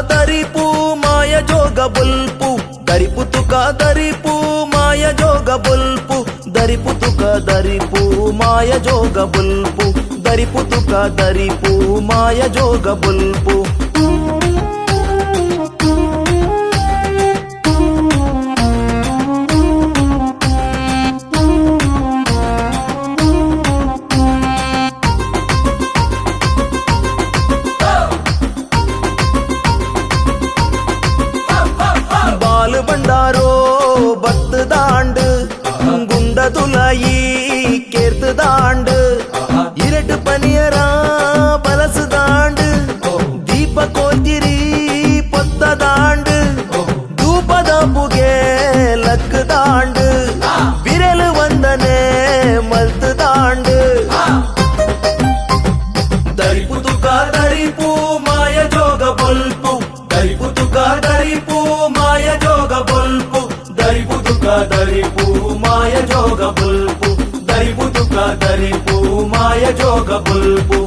దరిపు మాయ జోగ బుల్పు దరిపుతుక దరిపు మాయ జోగ బుల్పు దరిపుతుక దరిపు మాయ జోగ బుల్పు దరిపుతుక దరిపు మాయ జోగ బుల్పు ಬಂಡಾರೋ ಬತ್ ದಾಂಡು ಗುಂಡದುಲಾಯಿ ಕೇರ್ತು ದಾಂಡು ಇರಟು ಪನಿಯರ ಬಲಸು ದಾಂಡು ದೀಪ ಕೋತಿರಿ ಪೊತ್ತ ದಾಂಡು ಧೂಪದ ಬುಗೆ ಲಕ್ ದಾಂಡು ವಿರಲು ವಂದನೆ ಮಲ್ತು ದಾಂಡು ದರಿಪುತುಕ ದರಿಪು ಮಾಯ ಜೋಗ ಬೊಲ್ಪು ದರಿಪುತುಕ ದರಿಪು ಮಾಯ ಜೋಗ ಬೊಲ್ಪು ದರಿಪುತುಕ ದರಿಪು ಮಾಯ ಜೋಗ ಬೊಲ್ಪು ದರಿಪುತುಕ ದರಿಪು ಮಾಯ ಜೋಗ ಬೊಲ್ಪು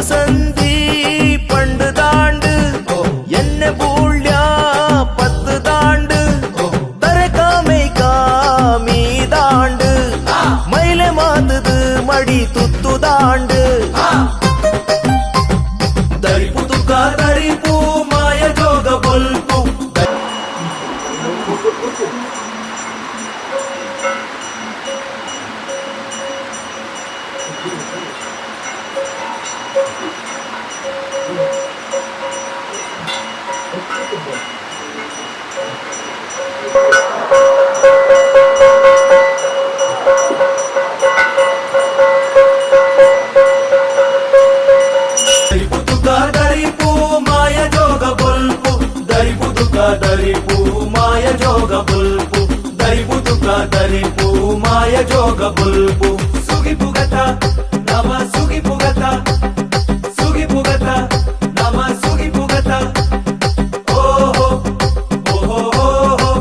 संधी पंड दांड एन्ने बूळ्या पत्त दांड तरका मेका मी दांड मैले मातद मडी तुत्तु दांड दरिपु तुका दरिपु माय जोग बल्पु दरिपु माय जोग बुल्पु दरिपु तुका दरिपु माय जोग बुल्पु सुगी पुगत नम सुगी पुगत नम सुगी पुगत ओहो ओहो ओहो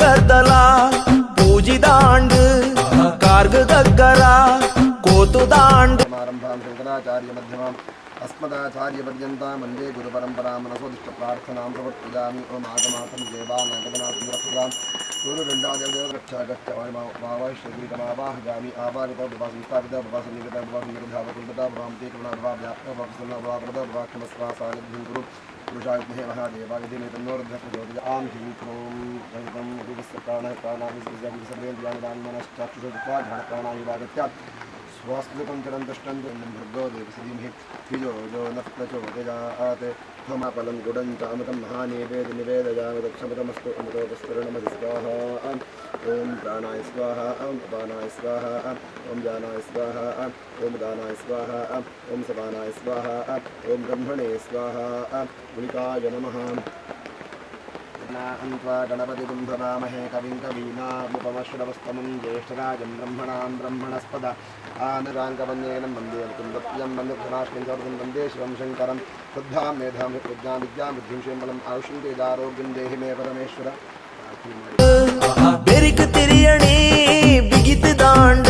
గద్దలా పూజి దాండ్ కార్గ దగ్గర కోతు దాండ్ సమారంభాం శంకరాచార్య మధ్యమాం అస్మదాచార్య పర్యంతం వందే గురు పరంపరా మనసోదిష్ట ప్రార్థనాం సమర్పయామి ఓం ఆగమాతం దేవానాగమనాథం గురు రెండాదేవరక్షాగచ్చవావాశ్రీకమావాహగామి ఆపాదిత సంస్థాపిత సంయుగత నిర్ధావకుల్పత భ్రాంతి కృణాభావ్యాప్తభాక్షమస్వాసానిధ్యం గురు పురుషాయుధే మహాదేవాయుధినేతన్నోర్ధోజాం హ్రీం క్రోం సహితం ప్రాణ ప్రాణాభిశ్చాక్షుషాణప్రాణాయువాగత్య स्वास्त्रकं चरं तिष्ठन्तु भर्गो देवसधीमहि धियो यो नः प्रचोदयात् त्वमपलं गुडं चामृतं महानिवेदयामि दक्षमतमस्तु अमृतोपस्तरणमधि स्वाहा ॐ प्राणाय स्वाहा ॐ अपानाय स्वाहा ॐ जानाय स्वाहा ॐ दानाय स्वाहा ॐ सपानाय स्वाहा ॐ ब्रह्मणे स्वाहा गुलिकाय नमः अन्त्वा गणपतिं भवामहे कविं कवीनामुपमश्रवस्तमं ज्येष्ठराजं ब्रह्मणां ब्रह्मणस्पद आनराङ्गवन्येनं वन्दे कुन्दप्रियं वन्दे वन्दे शिवं शङ्करं श्रद्धां मेधां प्रज्ञां विद्यां बुद्धिं क्षेमलम् आयुष्यं तेजारोग्यं देहि मे परमेश्वर बेरिक तिरियणी बिगित दांड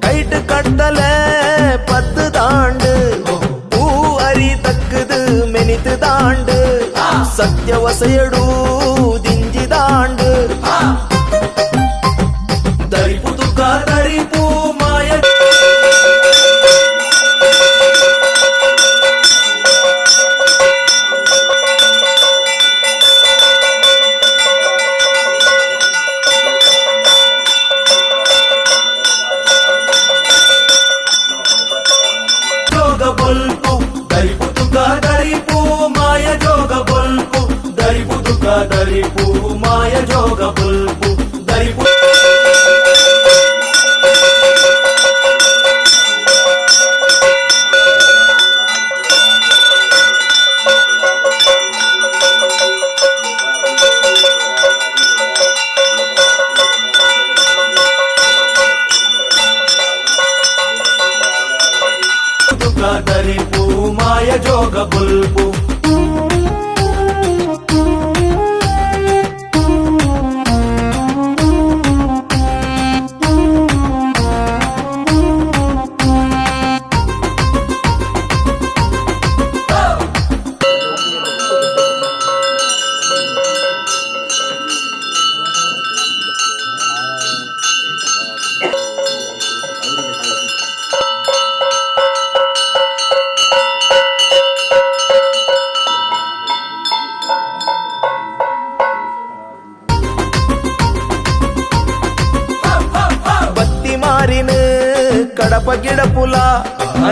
ಟೈಟ್ ಕಟ್ಟಲೆ ಪತ್ತು ದಾಂಡ್ ಹೂ ಅರಿ ತಕ್ಕದು ಮೆನಿತು ದಾಂಡ್ ಸತ್ಯವಸೆಯಡು ದಿಂಜಿ ದಾಂಡ್ दरिपु तुका दरिपु माय जोग बल्पु दरिपु तुका दरिपु माय जोग बल्पु दरिपु तुका दरिपु माय जोग बल्पु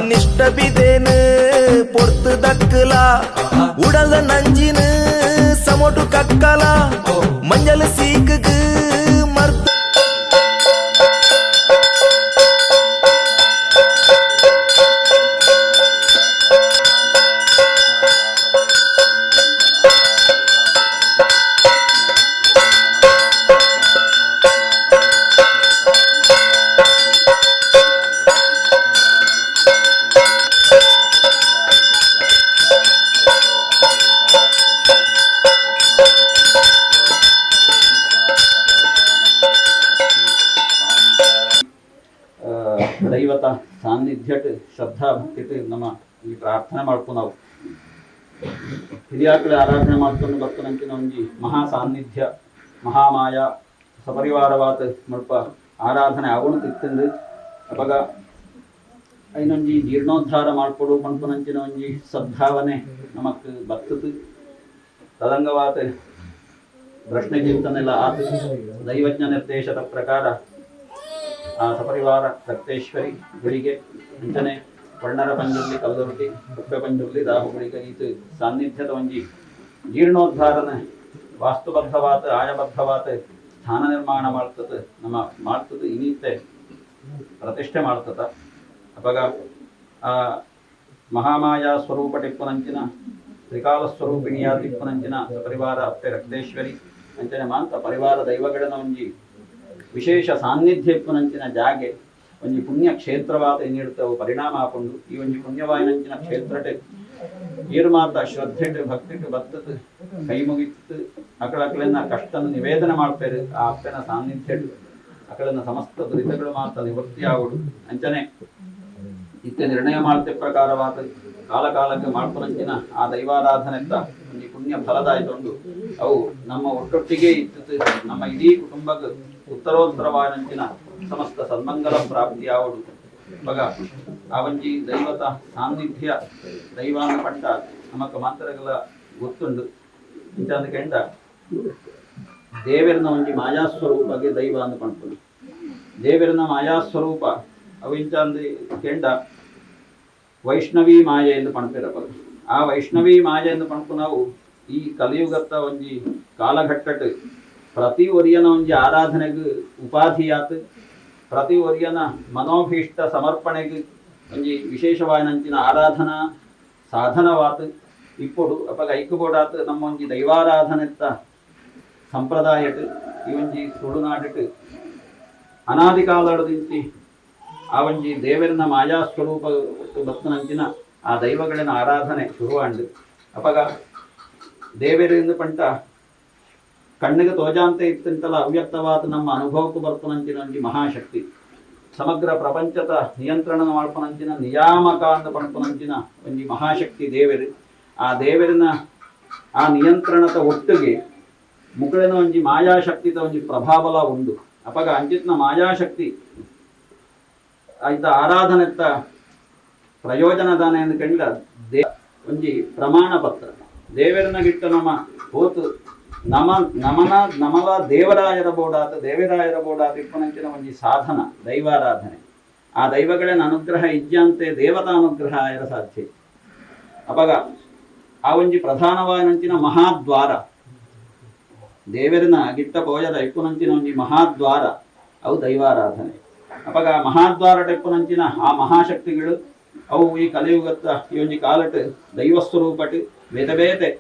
நிஷ்ட பிதேனு பொறுத்து தக்குலா உடல நஞ்சினு சமோட்டு கக்கலா மஞ்சள் சீக்குக்கு மருத்து ದೈವತ ಸಾನ್ನಿಧ್ಯಟ್ ಶ್ರದ್ಧಾ ಭಕ್ತಿಟ್ ನಮ್ಮ ಈ ಪ್ರಾರ್ಥನೆ ಮಾಡ್ಕೊಂಡು ನಾವು ಹಿರಿಯಾಕಳೆ ಆರಾಧನೆ ಮಾಡ್ಕೊಂಡು ಭಕ್ತನಂಚಿನ ಒಂಜಿ ಮಹಾ ಸಾನ್ನಿಧ್ಯ ಮಹಾಮಾಯ ಸಪರಿವಾರವಾತ್ ಮುಲ್ಪ ಆರಾಧನೆ ಆಗೋಣ ತಿತ್ತಂದು ಅವಾಗ ಐನೊಂಜಿ ಜೀರ್ಣೋದ್ಧಾರ ಮಾಡ್ಕೊಡು ಮನ್ಪನಂಚಿನ ಒಂಜಿ ಸದ್ಭಾವನೆ ನಮಕ್ ಬರ್ತತು ತದಂಗವಾತ್ ಪ್ರಶ್ನೆ ಚಿಂತನೆಲ್ಲ ಆತು ದೈವಜ್ಞ ನಿರ್ದೇಶದ ಪ್ರಕಾರ ಆ ಸಪರಿವಾರ ರಕ್ತೇಶ್ವರಿ ಗುಡಿಗೆ ಅಂಚನೆ ವರ್ಣರ ಪಂಜುರ್ಲಿ ಕಲ್ದೊರ್ಟಿ ಕುಪ್ಪೆ ಪಂಜುರ್ಲಿ ರಾಹುಗುಳಿಗೆ ಈತು ಸಾನ್ನಿಧ್ಯದ ಒಂಜಿ ಜೀರ್ಣೋದ್ಧಾರನ ವಾಸ್ತುಬದ್ಧವಾತ ಆಯಬದ್ಧವಾತ ಸ್ಥಾನ ನಿರ್ಮಾಣ ಮಾಡ್ತದ ನಮ್ಮ ಮಾಡ್ತದ ಇನ್ನೀತೆ ಪ್ರತಿಷ್ಠೆ ಮಾಡ್ತದ ಅವಾಗ ಆ ಮಹಾಮಾಯಾ ಸ್ವರೂಪ ಟಿಪ್ಪನಂಚಿನ ತ್ರಿಕಾಲ ಸ್ವರೂಪಿಣಿಯ ಟಿಪ್ಪನಂಚಿನ ಸಪರಿವಾರ ಅಪ್ಪೆ ರಕ್ತೇಶ್ವರಿ ಅಂಚನೆ ಮಾಂತ ಪರಿವಾರ ದೈವಗಳನ್ನ ಒಂಜಿ ವಿಶೇಷ ಸಾನ್ನಿಧ್ಯ ಇಪ್ಪನಂಚಿನ ಜಾಗೆ ಒಂಜಿ ಪುಣ್ಯ ಕ್ಷೇತ್ರವಾದ ಏನಿಡ್ತಾವು ಪರಿಣಾಮ ಹಾಕೊಂಡು ಈ ಒಂಜಿ ಪುಣ್ಯವಾಯಿನಂಚಿನ ಕ್ಷೇತ್ರಟೆ ಏರು ಮಾತ ಶ್ರದ್ಧೆಟ್ ಭಕ್ತಿಟ್ ಬತ್ತತ್ ಕೈ ಮುಗಿತ್ತು ಅಕಳನ್ನ ಕಷ್ಟನ ನಿವೇದನೆ ಮಾಡ್ತಾರೆ ಆ ಅಪ್ಪನ ಸಾನ್ನಿಧ್ಯ ಅಕಳನ್ನ ಸಮಸ್ತ ದುರಿತಗಳು ಮಾತ ನಿವೃತ್ತಿ ಆಗುಡು ಅಂಚನೆ ಇತ್ತೆ ನಿರ್ಣಯ ಮಾಡ್ತೆ ಪ್ರಕಾರವಾದ ಕಾಲ ಕಾಲಕ್ಕೆ ಮಾಡ್ಕೊಂಡಂಚಿನ ಆ ದೈವಾರಾಧನೆತ್ತ ಒಂಜಿ ಪುಣ್ಯ ಫಲದಾಯ್ತೊಂಡು ಅವು ನಮ್ಮ ಒಟ್ಟೊಟ್ಟಿಗೆ ಇತ್ತು ನಮ್ಮ ಇಡೀ ಕುಟುಂಬಕ್ಕೆ ಉತ್ತರೋತ್ತರವಾದಂಚಿನ ಸಮಸ್ತ ಸನ್ಮಂಗಲ ಪ್ರಾಪ್ತಿ ಆವಡು ಇವಾಗ ಆ ಒಂಜಿ ದೈವತ ಸಾನ್ನಿಧ್ಯ ದೈವಾನ ಪಟ್ಟ ನಮಕ್ ಮಾತ್ರಗಳ ಗೊತ್ತುಂಡು ಇಂಚಂದು ಕೆಂಡ ದೇವರನ ಒಂಜಿ ಮಾಯಾಸ್ವರೂಪಗೆ ದೈವ ಅಂದು ಪಂಪುಡು ದೇವರನ ಮಾಯಾಸ್ವರೂಪ ಅವು ಇಂಚಂದು ಕೆಂಡ ವೈಷ್ಣವಿ ಮಾಯೆ ಎಂದು ಪಣಪಿರಬಾರದು ಆ ವೈಷ್ಣವಿ ಮಾಯೆ ಎಂದು ಪಣಪು ನಾವು ಈ ಕಲಿಯುಗತ್ತ ಒಂಜಿ ಕಾಲಘಟ್ಟಟ್ ಪ್ರತಿ ಒರಿಯನ ಒಂಜಿ ಆರಾಧನೆಗೆ ಉಪಾಧಿಯಾತ್ ಪ್ರತಿ ಒರಿಯನ ಮನೋಭೀಷ್ಟ ಸಮರ್ಪಣೆಗೆ ಒಂಜಿ ವಿಶೇಷವಾದಂಚಿನ ಆರಾಧನಾ ಸಾಧನವಾತ್ ಇಪ್ಪೊಡು ಅಪಗ ಐಕ್ಕುಬೋಡಾತ್ ನಮ್ಮ ಒಂಜಿ ದೈವಾರಾಧನೆತ್ತ ಸಂಪ್ರದಾಯಟ್ ಈ ಒಂಜಿ ತುಳುನಾಡಿಟ್ ಅನಾದಿ ಕಾಲದಿಂಚಿ ಆ ಒಂಜಿ ದೇವರನ ಮಾಯಾ ಸ್ವರೂಪ ಭಕ್ತನಂಚಿನ ಆ ದೈವಗಳಿನ ಆರಾಧನೆ ಶುರುವಾಂಡು ಅಪಗ ದೇವರಿಂದ ಪಂಟ ಕಣ್ಣಿಗೆ ತೋಜಾಂತೆ ಇತ್ತಂತಲ್ಲ ಅವ್ಯಕ್ತವಾದ ನಮ್ಮ ಅನುಭವಕ್ಕೂ ಬರ್ಪನಂಚಿನ ಒಂಜಿ ಮಹಾಶಕ್ತಿ ಸಮಗ್ರ ಪ್ರಪಂಚದ ನಿಯಂತ್ರಣ ಮಾಡ್ಪನಂಚಿನ ನಿಯಾಮಕ ಅಂತ ಪಣಪನಂಚಿನ ಒಂಜಿ ಮಹಾಶಕ್ತಿ ದೇವರು ಆ ದೇವರಿನ ಆ ನಿಯಂತ್ರಣದ ಒಟ್ಟಿಗೆ ಮುಗಳಿನ ಒಂಜಿ ಮಾಯಾಶಕ್ತಿದ ಒಂಜಿ ಪ್ರಭಾವಲ ಉಂಡು ಅಪಗ ಅಂಚಿತ್ನ ಮಾಯಾಶಕ್ತಿ ಆಯ್ತ ಆರಾಧನೆತ್ತ ಪ್ರಯೋಜನದಾನ ಎಂದು ಕಂಡ ಒಂಜಿ ಪ್ರಮಾಣ ಪತ್ರ ದೇವರನ್ನ ಗಿಟ್ಟ ನಮ್ಮ ಹೋತು ನಮಲ ದೇವರಾಯರ ಬೋಡಾತ ಇಪ್ಪನಂಚಿನ ಒಂಜಿ ಸಾಧನ ದೈವಾರಾಧನೆ ಆ ದೈವಗಳನ್ನ ಅನುಗ್ರಹ ಇಜ್ಜಂತೆ ದೇವತಾ ಅನುಗ್ರಹ ಆಯರ ಸಾಧ್ಯ ಅಪಗ ಆ ಒಂಜಿ ಪ್ರಧಾನವಾದಂಚಿನ ಮಹಾದ್ವಾರ ದೇವರನ್ನ ಗಿಟ್ಟ ಪೋಯದ ಇಪ್ಪುನಂಚಿನ ಒಂಜಿ ಮಹಾದ್ವಾರ ಅವು ದೈವಾರಾಧನೆ ಅಪಗ ಮಹಾದ್ವಾರ ಟೆಪ್ಪುನಂಚಿನ ಆ ಮಹಾಶಕ್ತಿಗಳು ಅವು ಈ ಕಲಿಯುಗತ್ತ ಈ ಒಂಜಿ ಕಾಲಟ್ ದೈವಸ್ವರೂಪಟ್ ಬೇತೆ ಬೇತೆ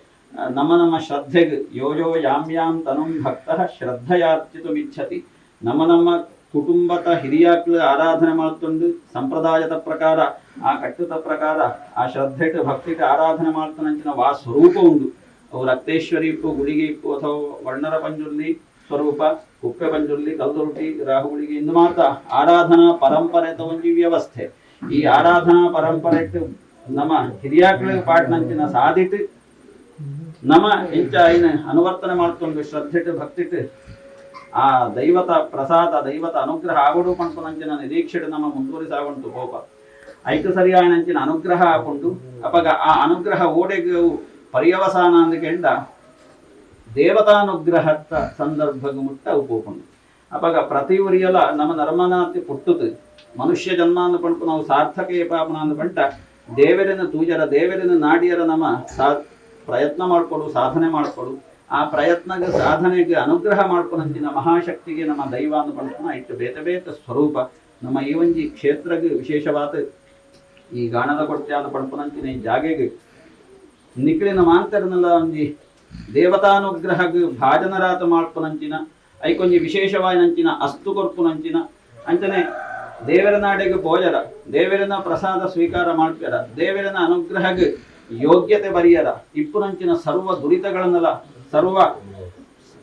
ನಮ್ಮ ಶ್ರದ್ಧೆಗೆ ಯೋಯೋ ಯಾಮ್ಯಾಂ ತನುಂ ಭಕ್ತ ಶ್ರದ್ಧೆಯಾರ್ಚಿತುಮಿಚ್ಛತಿ ನಮ್ಮ ಕುಟುಂಬದ ಹಿರಿಯಾಕ್ಳು ಆರಾಧನೆ ಮಾಡ್ಕೊಂಡು ಸಂಪ್ರದಾಯದ ಪ್ರಕಾರ ಆ ಕಟ್ಟುದ ಪ್ರಕಾರ ಆ ಶ್ರದ್ಧೆಟ್ ಭಕ್ತಿಟ್ ಆರಾಧನೆ ಮಾಡ್ತಾನಂಚಿನ ವಾ ಸ್ವರೂಪ ಉಂಡು ಅವು ರಕ್ತೇಶ್ವರಿ ಇಪ್ಪು ಗುಡಿಗೆ ಇಪ್ಪು ಅಥವಾ ವರ್ಣರ ಪಂಜುರ್ಲಿ ಸ್ವರೂಪ ಕುಪ್ಪೆ ಪಂಜುರ್ಲಿ ಕಲ್ದೊರ್ಟಿ ರಾಹುಗಳಿಗೆ ಇಂದು ಮಾತ್ರ ಆರಾಧನಾ ಪರಂಪರೆದ ಒಂಜಿ ವ್ಯವಸ್ಥೆ ಈ ಆರಾಧನಾ ಪರಂಪರೆ ನಮ್ಮ ಹಿರಿಯಾಕ್ಳ ಪಾಟ್ನಂಚಿನ ಸಾಧಿಟ್ ನಮ್ಮ ಇಂಚ ಐನ ಅನುವರ್ತನೆ ಮಾಡ್ಕೊಂಡು ಶ್ರದ್ಧೆಟ್ ಭಕ್ತಿಟ್ ಆ ದೈವತ ಪ್ರಸಾದ ದೈವತ ಅನುಗ್ರಹ ಆಗೋಡು ಪಂಪನಂಚಿನ ನಿರೀಕ್ಷೆಟ್ ನಮ್ಮ ಮುಂದುವರಿಸಾಗುಂಟು ಕೋಪ ಐಕ ಸರಿಯಾಯನಂಚಿನ ಅನುಗ್ರಹ ಹಾಕೊಂಡು ಅಪಗ ಆ ಅನುಗ್ರಹ ಓಡೆಗೆ ಪರ್ಯವಸಾನ ಅಂದ ಕೆಂಡ ದೇವತಾನುಗ್ರಹದ ಸಂದರ್ಭ ಮುಟ್ಟ ಉಪೋಪುಂಡು ಅಪಗ ಪ್ರತಿ ಉರಿಯಲ ನಮ್ಮ ನರ್ಮನಾತಿ ಪುಟ್ಟುದು ಮನುಷ್ಯ ಜನ್ಮ ಅಂದು ಪಂಟು ನಾವು ಸಾರ್ಥಕ ಪಾಪನ ಅಂದು ಪಂಟ ದೇವರಿನ ತೂಜರ ದೇವರಿನ ನಾಡಿಯರ ನಮ್ಮ ಪ್ರಯತ್ನ ಮಾಡ್ಕೊಡು ಸಾಧನೆ ಮಾಡ್ಕೊಡು ಆ ಪ್ರಯತ್ನಗೆ ಸಾಧನೆಗೆ ಅನುಗ್ರಹ ಮಾಡ್ಕೊಂಡಂತಿನ ಮಹಾಶಕ್ತಿಗೆ ನಮ್ಮ ದೈವ ಅಂದು ಪಂಟನ ಇಟ್ಟು ಬೇತೆ ಬೇತೆ ಸ್ವರೂಪ ನಮ್ಮ ಈ ಒಂಜಿ ಕ್ಷೇತ್ರಗೆ ವಿಶೇಷವಾದ ಈ ಗಾಣದ ಕೊಡ್ತೆ ಆದ ಪಂಪನಂಚಿನ ಈ ಜಾಗೆಗೆ ನಿಖಿಲಿನ ಮಾಂತರನೆಲ್ಲ ಒಂಜಿ ದೇವತಾನುಗ್ರಹಗೆ ಭಾಜನರಾತ ಮಾಡ್ಪನಂಚಿನ ಐಕೊಂಜಿ ವಿಶೇಷವಾಯಿನಂಚಿನ ಅಸ್ತು ಕೊರ್ಪುನಂಚಿನ ಅಂಚನೆ ದೇವರ ನಾಡೆಗೆ ಪೋಜರ ದೇವರಿನ ಪ್ರಸಾದ ಸ್ವೀಕಾರ ಮಾಡ್ಪ್ಯಾರ ದೇವರಿನ ಅನುಗ್ರಹಗೆ ಯೋಗ್ಯತೆ ಬರಿಯರ ಇಪ್ಪುನಂಚಿನ ಸರ್ವ ದುರಿತಗಳನ್ನೆಲ್ಲ ಸರ್ವ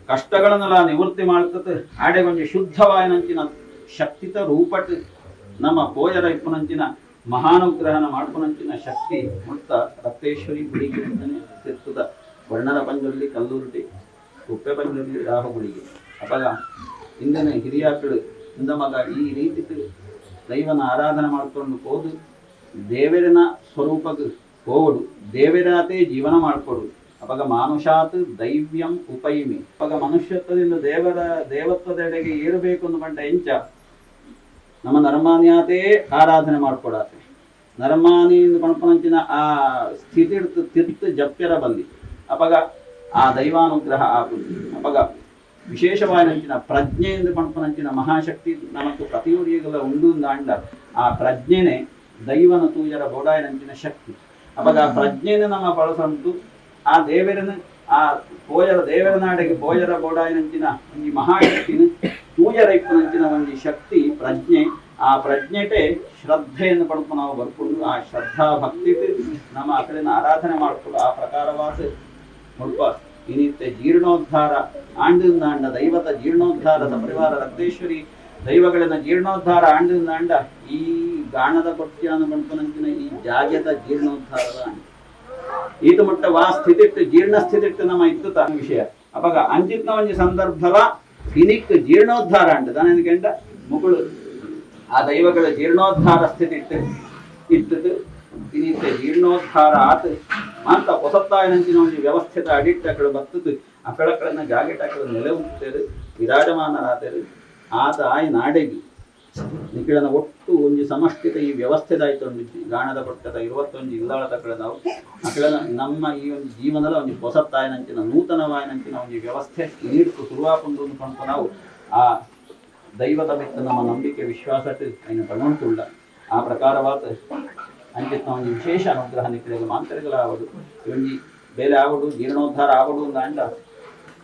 ಕಷ್ಟಗಳನ್ನೆಲ್ಲ ನಿವೃತ್ತಿ ಮಾಡ್ತದೆ ಆಡೆಗೊಂಜಿ ಶುದ್ಧವಾಯಿನಂಚಿನ ಶಕ್ತಿತ ರೂಪಟ್ ನಮ್ಮ ಪೋಜರ ಇಪ್ಪುನಂಚಿನ ಮಹಾನುಗ್ರಹನ ಮಾಡ್ಪುನಂಚಿನ ಶಕ್ತಿ ಮುಕ್ತ ರಕ್ತೇಶ್ವರಿ ಗುಡಿಗೆ ಅಂತಾನೆ ತಿರ್ತದ ವರ್ಣರ ಪಂಜಲ್ಲಿ ಕಲ್ಲೂರುಟಿ ಕುಪ್ಪೆ ಪಂಜಲ್ಲಿ ರಾಹುಗುಡಿಗೆ ಅಪಗ ಇಂದನೆ ಹಿರಿಯಾಕಳು ಇಂದ ಮಗ ಈ ರೀತಿ ದೈವನ ಆರಾಧನೆ ಮಾಡ್ಕೊಂಡು ಹೋದು ದೇವರಿನ ಸ್ವರೂಪಕ್ಕೆ ಹೋಗುಡು ದೇವರಾತೆ ಜೀವನ ಮಾಡ್ಕೊಡು ಅಪಗ ಮಾನುಷಾತ್ ದೈವ್ಯಂ ಉಪೈಮಿ ಅಪಗ ಮನುಷ್ಯತ್ವದಿಂದ ದೇವತ್ವದೆಡೆಗೆ ಏರಬೇಕು ಅಂದ್ಕೊಂಡ ಎಂಚ ನಮ್ಮ ನರ್ಮಾನ್ಯಾತೇ ಆರಾಧನೆ ಮಾಡ್ಕೊಡಾತೆ ನರ್ಮಾನಿಯಿಂದ ಪಣಪಣಂಚಿನ ಆ ಸ್ಥಿತಿ ತಿರ್ತು ಜಪ್ಯರ ಬಂದಿ ಅಪಗ ಆ ದೈವಾನುಗ್ರಹ ಆಗುದು ಅಪಗ ವಿಶೇಷವಾದಂಚಿನ ಪ್ರಜ್ಞೆಯಿಂದ ಪಣಪಣಂಚಿನ ಮಹಾಶಕ್ತಿ ನಮకు ಪ್ರತಿಯೊರಿಯಗಲ ಉಂಡು ಅಂಡ ಆ ಪ್ರಜ್ಞೆನೆ ದೈವನ ತೂಜರ ಬೋಡಾಯನಂಚಿನ ಶಕ್ತಿ ಅಪಗ ಆ ಪ್ರಜ್ಞೆನ ನಮ್ಮ ಬಳಸಂತು ಆ ದೇವರನ ಆ ಪೋಜರ ದೇವರ ನಾಡೆಗೆ ಪೋಜರ ಬೋಡಾಯನಂಚಿನ ಈ ಮಹಾಶಕ್ತಿನ ತೂಜರ ಇಪ್ಪನಂಚಿನ ಒಂದು ಶಕ್ತಿ ಪ್ರಜ್ಞೆ ಆ ಪ್ರಜ್ಞೆಟೆ ಶ್ರದ್ಧೆಯನ್ನು ಪಡ್ಕೊಂಡು ನಾವು ಬರ್ಕೊಂಡು ಆ ಶ್ರದ್ಧಾ ಭಕ್ತಿ ನಮ್ಮ ಆ ಕಡೆನ ಆರಾಧನೆ ಮಾಡ್ಕೊಂಡು ಆ ಪ್ರಕಾರವಾದ ಸ್ವಲ್ಪ ಇನಿತ್ತೆ ಜೀರ್ಣೋದ್ಧಾರ ಆಂಡಿಂದ ಅಂಡ ದೈವದ ಜೀರ್ಣೋದ್ಧಾರದ ಪರಿವಾರ ರಕ್ತೇಶ್ವರಿ ದೈವಗಳಿನ ಜೀರ್ಣೋದ್ಧಾರ ಆಂಡಿಂದ ಅಂಡ ಈ ಗಾಣದ ಕೊಟ್ಯಾನ ಬಂಪನಂಚಿನ ಈ ಜಾಗ್ಯದ ಜೀರ್ಣೋದ್ಧಾರದ ಅಂಡ ಈತ ಮುಟ್ಟ ವಾ ಸ್ಥಿತಿಟ್ಟು ಜೀರ್ಣ ಸ್ಥಿತಿಟ್ಟು ನಮ್ಮ ಇತ್ತು ತಾನ ವಿಷಯ ಅವಾಗ ಅಂಚಿತ್ನ ಒಂಜಿ ಸಂದರ್ಭವ ಇನಿಕ್ ಜೀರ್ಣೋದ್ಧಾರ ಅಂಡ ತಾನೆಂದುಕೊಂಡ ಮುಗುಳು ಆ ದೈವಗಳ ಜೀರ್ಣೋದ್ಧಾರ ಸ್ಥಿತಿ ಇಟ್ಟದು ಇನಿತ್ತೆ ಜೀರ್ಣೋದ್ಧಾರ ಆತ ಅಂತ ಹೊಸತ್ತಾಯನಂಚಿನ ಒಂದು ವ್ಯವಸ್ಥಿತ ಅಡಿಟ್ಟಗಳು ಬರ್ತದೆ ಅಕಳಕಳನ್ನ ಜಾಗೆಟಗಳು ನೆಲೆ ಉಂಟೇರು ವಿರಾಜಮಾನರಾದರು ಆತ ಆಯ್ ನಾಡೆಗಿ ನಿಖಿಳನ ಒಟ್ಟು ಒಂಜಿ ಸಮಷ್ಟಿತ ಈ ವ್ಯವಸ್ಥೆದಾಯ್ತು ಒಂದು ಗಾಣದ ಕೊಟ್ಟದ 21 ಇಲ್ಲಾಳದ ನಾವು ಅಕಳನ ನಮ್ಮ ಈ ಒಂದು ಜೀವನದ ಒಂದು ಹೊಸತ್ತಾಯನಂಚಿನ ನೂತನವಾಯನಂಚಿನ ಒಂದು ವ್ಯವಸ್ಥೆ ನೀಡ್ತು ಶುರುವಾಪುಂಡು ಅಂದ್ಕೊಂಡು ನಾವು ಆ ದೈವದ ಬಿಟ್ಟು ನಮ್ಮ ನಂಬಿಕೆ ವಿಶ್ವಾಸಕ್ಕೆ ಅನ್ನು ತಗೊಂಡುಳ್ಳ ಆ ಪ್ರಕಾರವಾದ ಅಂಚಿತ್ ಒಂದು ವಿಶೇಷ ಅನುಗ್ರಹ ನಿಖಿಲಿಗೆ ಮಾಂತರಿಗಳಾಗುದು ಒಂಜಿ ಬೇಲೆ ಆಗುಡು ಜೀರ್ಣೋದ್ಧಾರ ಆಗುಡು ಅಂಡ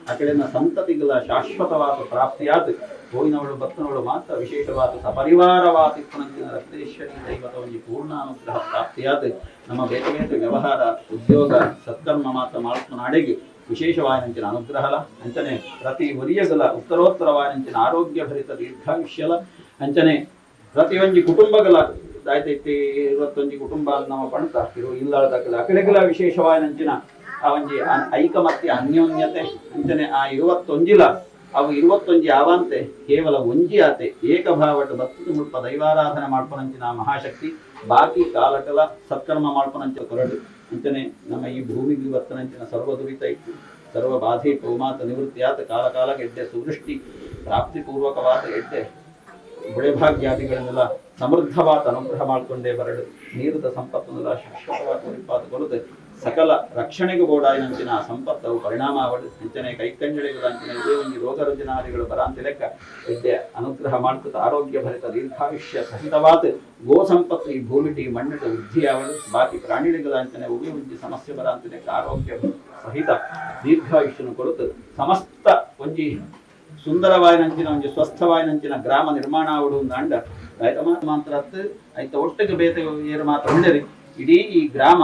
ಆ ಕಡೆನ ಸಂತತಿಗಳ ಶಾಶ್ವತವಾದ ಪ್ರಾಪ್ತಿಯಾದ ಹೋಯಿನವಳು ಭಕ್ತನವಳು ಮಾತ್ರ ವಿಶೇಷವಾದ ಸಪರಿವಾರವಾದ ಇಪ್ಪನಂಚಿನ ರಕ್ತೇಶ್ವರಿ ದೈವದ ಒಂದು ಪೂರ್ಣ ಅನುಗ್ರಹ ಪ್ರಾಪ್ತಿಯಾದ ನಮ್ಮ ಬೇರೆ ಬೇರೆ ವ್ಯವಹಾರ ಉದ್ಯೋಗ ಸತ್ಕರ್ಮ ಮಾತ್ರ ಮಾಡ್ಕೊಂಡು ನಾಡೆಗೆ ವಿಶೇಷವಾದಂಚಿನ ಅನುಗ್ರಹಲ ಅಂಚನೆ ಪ್ರತಿ ಒರಿಯಗಲ ಉತ್ತರೋತ್ತರವಾದಂಚಿನ ಆರೋಗ್ಯ ಭರಿತ ದೀರ್ಘಾಯುಷ್ಯಲ ಅಂಚನೆ ಪ್ರತಿಯೊಂದು ಕುಟುಂಬಗಳ ದಾಯ್ತೈತಿ 21 ಕುಟುಂಬ ನಮ್ಮ ಪಣ್ತ ಇರೋ ಇಲ್ಲಾಳದಾಗಲ ಅಕಡೆಗಲ ವಿಶೇಷವಾದಂಚಿನ ಆ ಒಂಜಿ ಐಕಮತ್ಯ ಅನ್ಯೋನ್ಯತೆ ಅಂಚನೆ ಆ 21 ಅವು 21 ಯಾವಂತೆ ಕೇವಲ ಒಂಜಿ ಆತೆ ಏಕಭಾವಟ ಭಕ್ತಿ ಮುಲ್ಪ ದೈವಾರಾಧನೆ ಮಾಡ್ಕೊಂಡಂಚಿನ ಮಹಾಶಕ್ತಿ ಬಾಕಿ ಕಾಲಕಲ ಸತ್ಕರ್ಮ ಮಾಡ್ಕೊಂಡಂಚಿನ ಕೊರಡು ಅಂಚನೆ ನಮ್ಮ ಈ ಭೂಮಿಗೆ ಬರ್ತನಂಚಿನ ಸರ್ವ ದುರಿತ ಇಟ್ಟು ಸರ್ವ ಬಾಧೆ ಪೌಮಾತ ನಿವೃತ್ತಿಯಾದ ಕಾಲ ಕಾಲಕ್ಕೆ ಎಡ್ಡೆ ಸುವೃಷ್ಟಿ ಪ್ರಾಪ್ತಿಪೂರ್ವಕವಾದ ಎಡ್ಡೆ ಬೆಳೆಭಾಗ್ಯಾದಿಗಳನ್ನೆಲ್ಲ ಸಮೃದ್ಧವಾದ ಅನುಗ್ರಹ ಮಾಡಿಕೊಂಡೇ ಬರಡು ನೀರದ ಸಂಪತ್ತನ್ನೆಲ್ಲ ಶಾಶ್ವತವಾಗಿ ಉತ್ಪಾದಗೊಳ್ಳದೆ ಸಕಲ ರಕ್ಷಣೆಗೆ ಬೋಡಾಯಿನಂಚಿನ ಆ ಸಂಪತ್ತವು ಪರಿಣಾಮ ಅವಳು ಅಂಚನೆ ಕೈಕಂಜಳಿಗಳಂಚಿನ ಇದೇ ಒಂದು ರೋಗ ರುಜಿನಾದಿಗಳು ಬರಾಂತಿ ಲೆಕ್ಕ ಎಡ್ಡೆ ಅನುಗ್ರಹ ಮಾಡ್ತದ ಆರೋಗ್ಯ ಭರಿತ ದೀರ್ಘಾಯುಷ್ಯ ಸಹಿತವಾದ ಗೋ ಸಂಪತ್ತು ಈ ಭೂಮಿಟಿ ಮಣ್ಣಿಟ ವೃದ್ಧಿಯಾವಳು ಬಾಕಿ ಪ್ರಾಣಿಗಳಿಗಳಂಚನೆ ಉಗಿ ಉಂಜಿ ಸಮಸ್ಯೆ ಬರಾಂತಿ ಲೆಕ್ಕ ಆರೋಗ್ಯ ಸಹಿತ ದೀರ್ಘಾಯುಷ್ಯನು ಕೊಡುತ್ತೆ ಸಮಸ್ತ ಒಂಜಿ ಸುಂದರವಾಯಿನಂಚಿನ ಒಂದು ಸ್ವಸ್ಥವಾಯಿನಂಚಿನ ಗ್ರಾಮ ನಿರ್ಮಾಣ ಆಗುಡು ಅಂಡ ರೈತ ಮಾತ್ರ ಆಯ್ತ ಒಟ್ಟಿಗೆ ಬೇತೆ ಏರು ಮಾತ್ರ ಉಂಡರಿ ಇಡೀ ಈ ಗ್ರಾಮ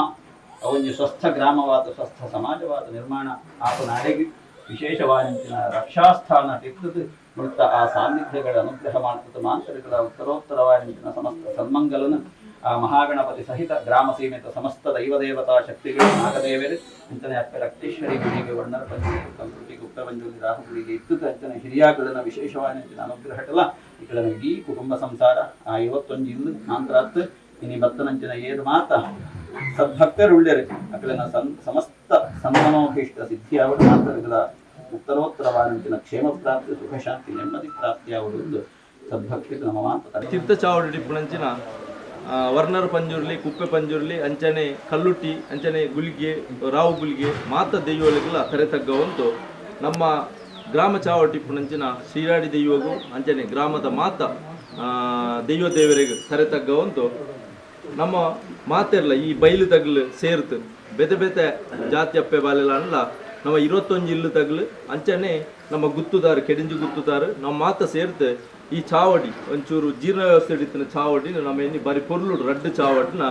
ಒಂದು ಸ್ವಸ್ಥ ಗ್ರಾಮವಾದ ಸ್ವಸ್ಥ ಸಮಾಜವಾದ ನಿರ್ಮಾಣ ಆಪ ನಾಡೆಗೆ ವಿಶೇಷವಾದಂಚಿನ ರಕ್ಷಾಸ್ಥಾನ ತಿಕ್ಕದು ಮುಕ್ತ ಆ ಸಾನ್ನಿಧ್ಯಗಳ ಅನುಗ್ರಹ ಮಾಡ್ತದ ಮಾಂತರಿಗಳ ಉತ್ತರೋತ್ತರವಾದಂಚಿನ ಸಮಸ್ತ ಸನ್ಮಂಗಲನ ಆ ಮಹಾಗಣಪತಿ ಸಹಿತ ಗ್ರಾಮ ಸೀಮಿತ ಸಮಸ್ತ ದೈವದೇವತಾ ಶಕ್ತಿಗಳು ನಾಗದೇವರು ಅಂಚನೆ ಅಕ್ಕ ರಕ್ತೇಶ್ವರಿ ಗುಡಿಗೆ ವರ್ಣರ ಪಂಚಮಿ ಸಂಸ್ಕೃತಿ ಗುಪ್ತವಂಜಲಿ ರಾಹುಗಳಿಗೆ ಇತ್ತು ಅಂಚನೆ ಹಿರಿಯಾಗಳನ್ನ ವಿಶೇಷವಾದಂಚಿನ ಅನುಗ್ರಹಟಲ್ಲ ಈ ಕಡೆ ಇಡೀ ಕುಟುಂಬ ಸಂಸಾರ ಆ 21 ಇಲ್ಲು ನಂತರ ಇನಿ ಭಕ್ತನಂಚಿನ ಏರು ಮಾತ ಸದ್ಭಕ್ತರು ಉಳ್ಳೇರು ಅಕಡೆನ ಸಮಸ್ತ ಸಂತನೋಭೀಷ್ಟ ಸಿದ್ಧಿಯಾವಳು ಮಾತರಿಗಳ ಉತ್ತರೋತ್ತರವಾದಂತಿನ ಕ್ಷೇಮ ಪ್ರಾಪ್ತಿ ಸುಖ ಶಾಂತಿ ನೆಮ್ಮದಿ ಪ್ರಾಪ್ತಿಯಾಗುವುದು ಸದ್ಭಕ್ತಿ ನಮ್ಮ ತೀರ್ಥ ಚಾವಡಿ ಡಿಪ್ಪಣಂಚಿನ ವರ್ಣರ ಪಂಜುರ್ಲಿ ಕುಪ್ಪೆ ಪಂಜುರ್ಲಿ ಅಂಚನೆ ಕಲ್ಲುಟ್ಟಿ ಅಂಚನೆ ಗುಳಿಗೆ ರಾವು ಗುಳಿಗೆ ಮಾತ ದೆಯ್ಯೋಲಿಗೆಲ್ಲ ಕರೆತಗ್ಗವಂತು ನಮ್ಮ ಗ್ರಾಮ ಚಾವಡಿ ಟಿಪ್ಪಣಂಚಿನ ಶ್ರೀರಾಡಿ ದೆಯ್ಯೋಗು ಅಂಚನೆ ಗ್ರಾಮದ ಮಾತ ದೆಯ್ಯೋ ದೇವರಿಗೆ ಕರೆತಗ್ಗವಂತು ನಮ್ಮ ಮಾತೆರ್ಲ ಈ ಬೈಲು ತಗ್ಲು ಸೇರ್ತು ಬೆತೆ ಬೆತೆ ಜಾತಿ ಅಪ್ಪೆ ಬಾಲೆಲ್ಲ ಅಲ್ಲ ನಮ್ಮ 21 ಇಲ್ಲು ತಗ್ಲು ಅಂಚನೆ ನಮ್ಮ ಗುತ್ತುದಾರು ಕೆಡಿಂಜಿ ಗುತ್ತುದಾರು ನಮ್ಮ ಮಾತ ಸೇರ್ತು ಈ ಚಾವಡಿ ಒಂಚೂರು ಜೀರ್ಣ ವ್ಯವಸ್ಥೆ ಹಿಡಿತಿನ ಚಾವಡಿ ನಮ್ಮ ಎన్ని ಬಾರಿ ಪೊರ್ಲುಡು ರಡ್ಡು ಚಾವಡಿನ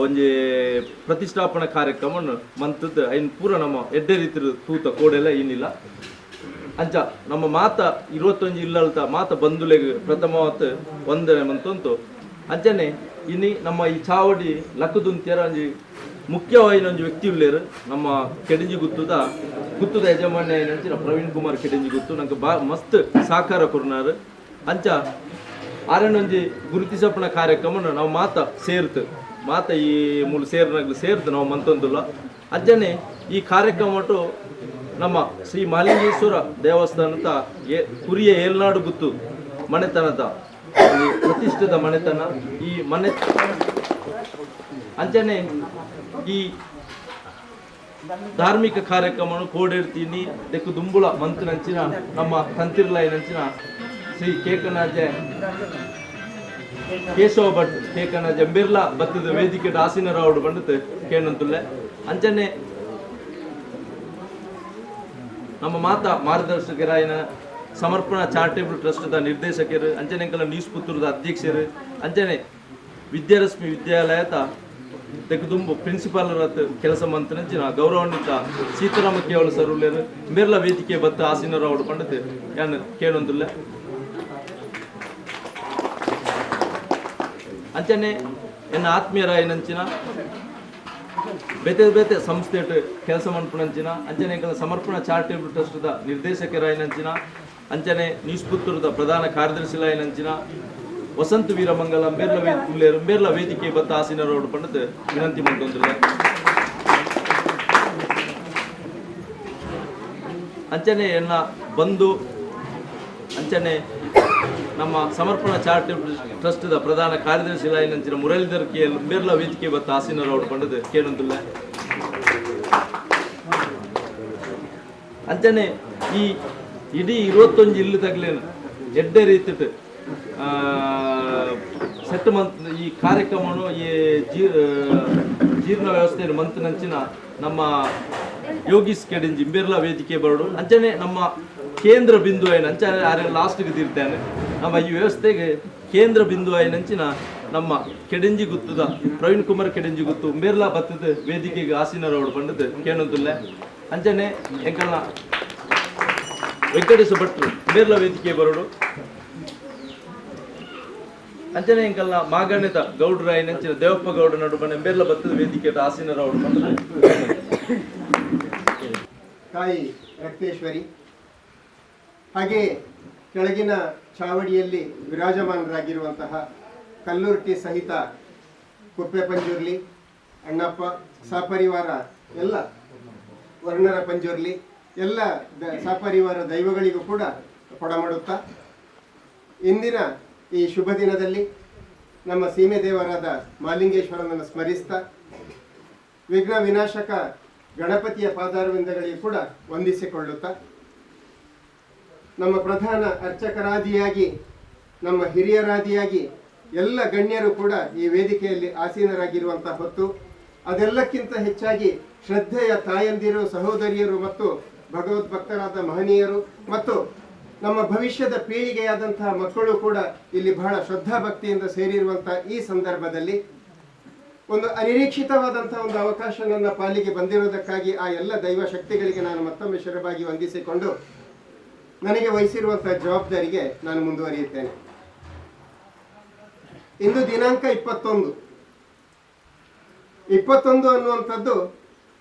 ಒಂಜಿ ಪ್ರತಿಷ್ಠಾಪನಾ ಕಾರ್ಯಕ್ರಮ ಮಂತದ್ದು ಐನ್ ಪೂರ ನಮ್ಮ ಎಡ್ಡೆ ರೀತಿ ತೂತ ಕೋಡೆಲ್ಲ ಏನಿಲ್ಲ ಅಂಚ ನಮ್ಮ ಮಾತ 21 ಇಲ್ಲಲ್ತ ಮಾತ ಬಂಧುಲೆಗೆ ಪ್ರಥಮವತ್ತು ವಂದನೆ ಮಂತಂತು ಅಂಚನೆ ಇನ್ನು ನಮ್ಮ ಈ ಚಾವಡಿ ಲಕ್ಕದುಂತ್ಯರ ಒಂಜಿ ಮುಖ್ಯವಾದ ಒಂದು ವ್ಯಕ್ತಿ ಉಳ್ಳೇರು ನಮ್ಮ ಕೆಡಿಂಜಿ ಗುತ್ತುದ ಯಜಮಾನ್ಯ ಏನಂಚಿನ ಪ್ರವೀಣ್ ಕುಮಾರ್ ಕೆಡಿಂಜಿ ಗುತ್ತು ನಂಗೆ ಮಸ್ತ್ ಸಾಕಾರ ಕೊರ್ನಾರು ಅಂಚ ಆರನೊಂಜಿ ಗುರುತಿಸಪ್ಪನ ಕಾರ್ಯಕ್ರಮ ನಾವು ಮಾತ ಸೇರ್ತು ಮಾತ ಈ ಮೂಲ ಸೇರ್ನಾಗ್ಲು ಸೇರ್ತು ನಾವು ಮಂತೊಂದುಲ್ಲ ಅಜ್ಜನೆ ಈ ಕಾರ್ಯಕ್ರಮ ನಮ್ಮ ಶ್ರೀ ಮಾಲಿಂಗೇಶ್ವರ ದೇವಸ್ಥಾನದ ಕುರಿಯ ಏಲ್ನಾಡು ಗುತ್ತು ಮನೆತನದ ಪ್ರತಿಷ್ಠಿತ ಮನೆತನ ಈ ಮನೆ ಅಂಚನೆ ಈ ಧಾರ್ಮಿಕ ಕಾರ್ಯಕ್ರಮ ಕೋಡೇರ್ತೀನಿ ದೆಕ್ಕು ದುಂಬುಳ ಮಂತ್ರಿನಂಚಿನ ನಮ್ಮ ತಂತಿರ್ಲಾಯಿನಂಚಿನ ಶ್ರೀ ಕೇಕನಾಜ ಕೇಶವ ಭಟ್ ಕೇಕನಾಜ ಬಿರ್ಲಾ ಬತ್ತದ ವೇದಿಕೆ ಆಸೀನರಾವುಡು ಬಂಡತ್ ಕೇಳಂತುಲ್ಲೆ ಅಂಚನೆ ನಮ್ಮ ಮಾತಾ ಮಾರ್ಗದರ್ಶಕರಾಯನ ಸಮರ್ಪಣಾ ಚಾರಿಟೇಬಲ್ ಟ್ರಸ್ಟ್ದ ನಿರ್ದೇಶಕರು ಅಂಚನೆಂಕಲ ನ್ಯೂಸ್ ಪುತ್ತೂರದ ಅಧ್ಯಕ್ಷರು ಅಂಚನೆ ವಿದ್ಯಾರಶ್ಮಿ ವಿದ್ಯಾಲಯದ ತೆಗೆದುಂಬು ಪ್ರಿನ್ಸಿಪಾಲ್ ಕೆಲಸ ಮಂತ್ರಿನ ಗೌರವಾನ್ವಿತ ಸೀತಾರಾಮ ಕೇವಲ ಸರುಲೇರು ಮೇರ್ಲ ವೇದಿಕೆ ಬತ್ತ ಆಸೀನರಾವುಡು ಪಂಡತ್ ಯಾನ್ ಕೇಳೊಂದುಲ್ಲೆ ಅಂಚನೆ ಎನ್ನ ಆತ್ಮೀಯರಾಯನಂಚಿನ ಬೇತೆ ಬೇತೆ ಸಂಸ್ಥೆ ಕೆಲಸ ಮನ್ಪುನಂಚಿನ ಅಂಚನೆ ಸಮರ್ಪಣಾ ಚಾರಿಟೇಬಲ್ ಟ್ರಸ್ಟ್ದ ನಿರ್ದೇಶಕರಾಯನಂಚಿನ ಅಂಚನೆ ನ್ಯೂಸ್ ಪುತ್ತೂರದ ಪ್ರಧಾನ ಕಾರ್ಯದರ್ಶಿಲಾಯನಂಚಿನ ವಸಂತ ವೀರಮಂಗಲ ಮೇರ್ಲ ವೇದಿಕೆ ಬತ್ತ ಆಸೀನರಾವುಡು ಪಂಡತ್ ವಿನಂತಿ ಮಂತೊಂದುಲ್ಲೆ ಅಂಚನೆ ಎನ್ನ ಬಂದು ಅಂಚನೆ ನಮ್ಮ ಸಮರ್ಪಣಾ ಚಾರಿಟೇಬಲ್ ಟ್ರಸ್ಟ್ದ ಪ್ರಧಾನ ಕಾರ್ಯದರ್ಶಿಲಾಯನಂಚಿನ ಮುರಳೀಧರ್ ಮೇರ್ಲ ವೇದಿಕೆ ಬತ್ತ ಆಸೀನರಾವುಡು ಪಂಡತ್ ಕೇಳೊಂದುಲ್ಲೆ ಅಂಚನೆ ಈ ಇಡೀ 21 ಇಲ್ಲು ತಗ್ಲೇನು ಎಡ್ಡೆ ರೀತಿ ಸೆಟ್ ಮಂತ್ ಈ ಕಾರ್ಯಕ್ರಮನು ಈ ಜೀರ್ಣ ವ್ಯವಸ್ಥೆಯನ್ನು ಮಂತ್ನಂಚಿನ ನಮ್ಮ ಯೋಗೀಶ್ ಕೆಡಿಂಜಿ ಬಿರ್ಲಾ ವೇದಿಕೆ ಬರೋಡು ಅಂಚನೆ ನಮ್ಮ ಕೇಂದ್ರ ಬಿಂದು ಆಯ್ನ ಅಂಚನೆ ಲಾಸ್ಟ್ಗೆ ತೀರ್ತೇನೆ ನಮ್ಮ ಈ ವ್ಯವಸ್ಥೆಗೆ ಕೇಂದ್ರ ಬಿಂದು ಆಯ್ನಂಚಿನ ನಮ್ಮ ಕೆಡಿಂಜಿ ಗುತ್ತದ ಪ್ರವೀಣ್ ಕುಮಾರ್ ಕೆಡಿಂಜಿ ಗುತ್ತು ಬಿರ್ಲಾ ಬತ್ತದ ವೇದಿಕೆಗೆ ಆಸೀನರಾವುಡು ಬಂದದ್ದು ಕೇಳೋದಿಲ್ಲ ಅಂಚನೆ ಎಂಕಲ್ನ ವೆಂಕಟೇಶ ಭಟ್ರು ಬಿರ್ಲಾ ವೇದಿಕೆ ಬರೋಡು ಅಂಚನೆ ಎಂಕಲ್ನ ಮಾಗಣ್ಯತ ಗೌಡ್ರಾಯನಂಚಿನ ದೇವಪ್ಪ ಗೌಡ ನಡು ಬಣ್ಣ ಬೇರ್ಲ ಬತ್ತದ ವೇದಿಕೆ ಆಸೀನರಾವುಡು ಬಂದದ್ದು ತಾಯಿ ರಕ್ತೇಶ್ವರಿ ಹಾಗೆ ಕೆಳಗಿನ ಚಾವಡಿಯಲ್ಲಿ ವಿರಾಜಮಾನರಾಗಿರುವಂತಹ ಕಲ್ಲುರ್ಟಿ ಸಹಿತ ಕುಪ್ಪೆ ಪಂಜುರ್ಲಿ ಅಣ್ಣಪ್ಪ ಸಪರಿವಾರ ಎಲ್ಲ ವರ್ಣರ ಪಂಜುರ್ಲಿ ಎಲ್ಲ ಸಪರಿವಾರ ದೈವಗಳಿಗೂ ಕೂಡ ಕೊಡಮಾಡುತ್ತಾ ಇಂದಿನ ಈ ಶುಭ ದಿನದಲ್ಲಿ ನಮ್ಮ ಸೀಮೆ ದೇವರಾದ ಮಾಲಿಂಗೇಶ್ವರನನ್ನು ಸ್ಮರಿಸ್ತಾ ವಿಘ್ನ ವಿನಾಶಕ ಗಣಪತಿಯ ಪಾದಾರವಿಂದಗಳಿಗೆ ಕೂಡ ವಂದಿಸಿಕೊಳ್ಳುತ್ತಾ ನಮ್ಮ ಪ್ರಧಾನ ಅರ್ಚಕರಾದಿಯಾಗಿ ನಮ್ಮ ಹಿರಿಯರಾದಿಯಾಗಿ ಎಲ್ಲ ಗಣ್ಯರು ಕೂಡ ಈ ವೇದಿಕೆಯಲ್ಲಿ ಆಸೀನರಾಗಿರುವಂತಹ ಹೊತ್ತು ಅದೆಲ್ಲಕ್ಕಿಂತ ಹೆಚ್ಚಾಗಿ ಶ್ರದ್ಧೆಯ ತಾಯಂದಿರು ಸಹೋದರಿಯರು ಮತ್ತು ಭಗವದ್ಭಕ್ತರಾದ ಮಹನೀಯರು ಮತ್ತು ನಮ್ಮ ಭವಿಷ್ಯದ ಪೀಳಿಗೆಯಾದಂತಹ ಮಕ್ಕಳು ಕೂಡ ಇಲ್ಲಿ ಬಹಳ ಶ್ರದ್ಧಾಭಕ್ತಿಯಿಂದ ಸೇರಿರುವಂತಹ ಈ ಸಂದರ್ಭದಲ್ಲಿ ಒಂದು ಅನಿರೀಕ್ಷಿತವಾದಂತಹ ಒಂದು ಅವಕಾಶ ನನ್ನ ಪಾಲಿಗೆ ಬಂದಿರುವುದಕ್ಕಾಗಿ ಆ ಎಲ್ಲ ದೈವ ಶಕ್ತಿಗಳಿಗೆ ನಾನು ಮತ್ತೊಮ್ಮೆ ಶಿರವಾಗಿ ವಂದಿಸಿಕೊಂಡು ನನಗೆ ವಹಿಸಿರುವಂತಹ ಜವಾಬ್ದಾರಿಗೆ ನಾನು ಮುಂದುವರಿಯುತ್ತೇನೆ. ಇಂದು ದಿನಾಂಕ 21 ಅನ್ನುವಂಥದ್ದು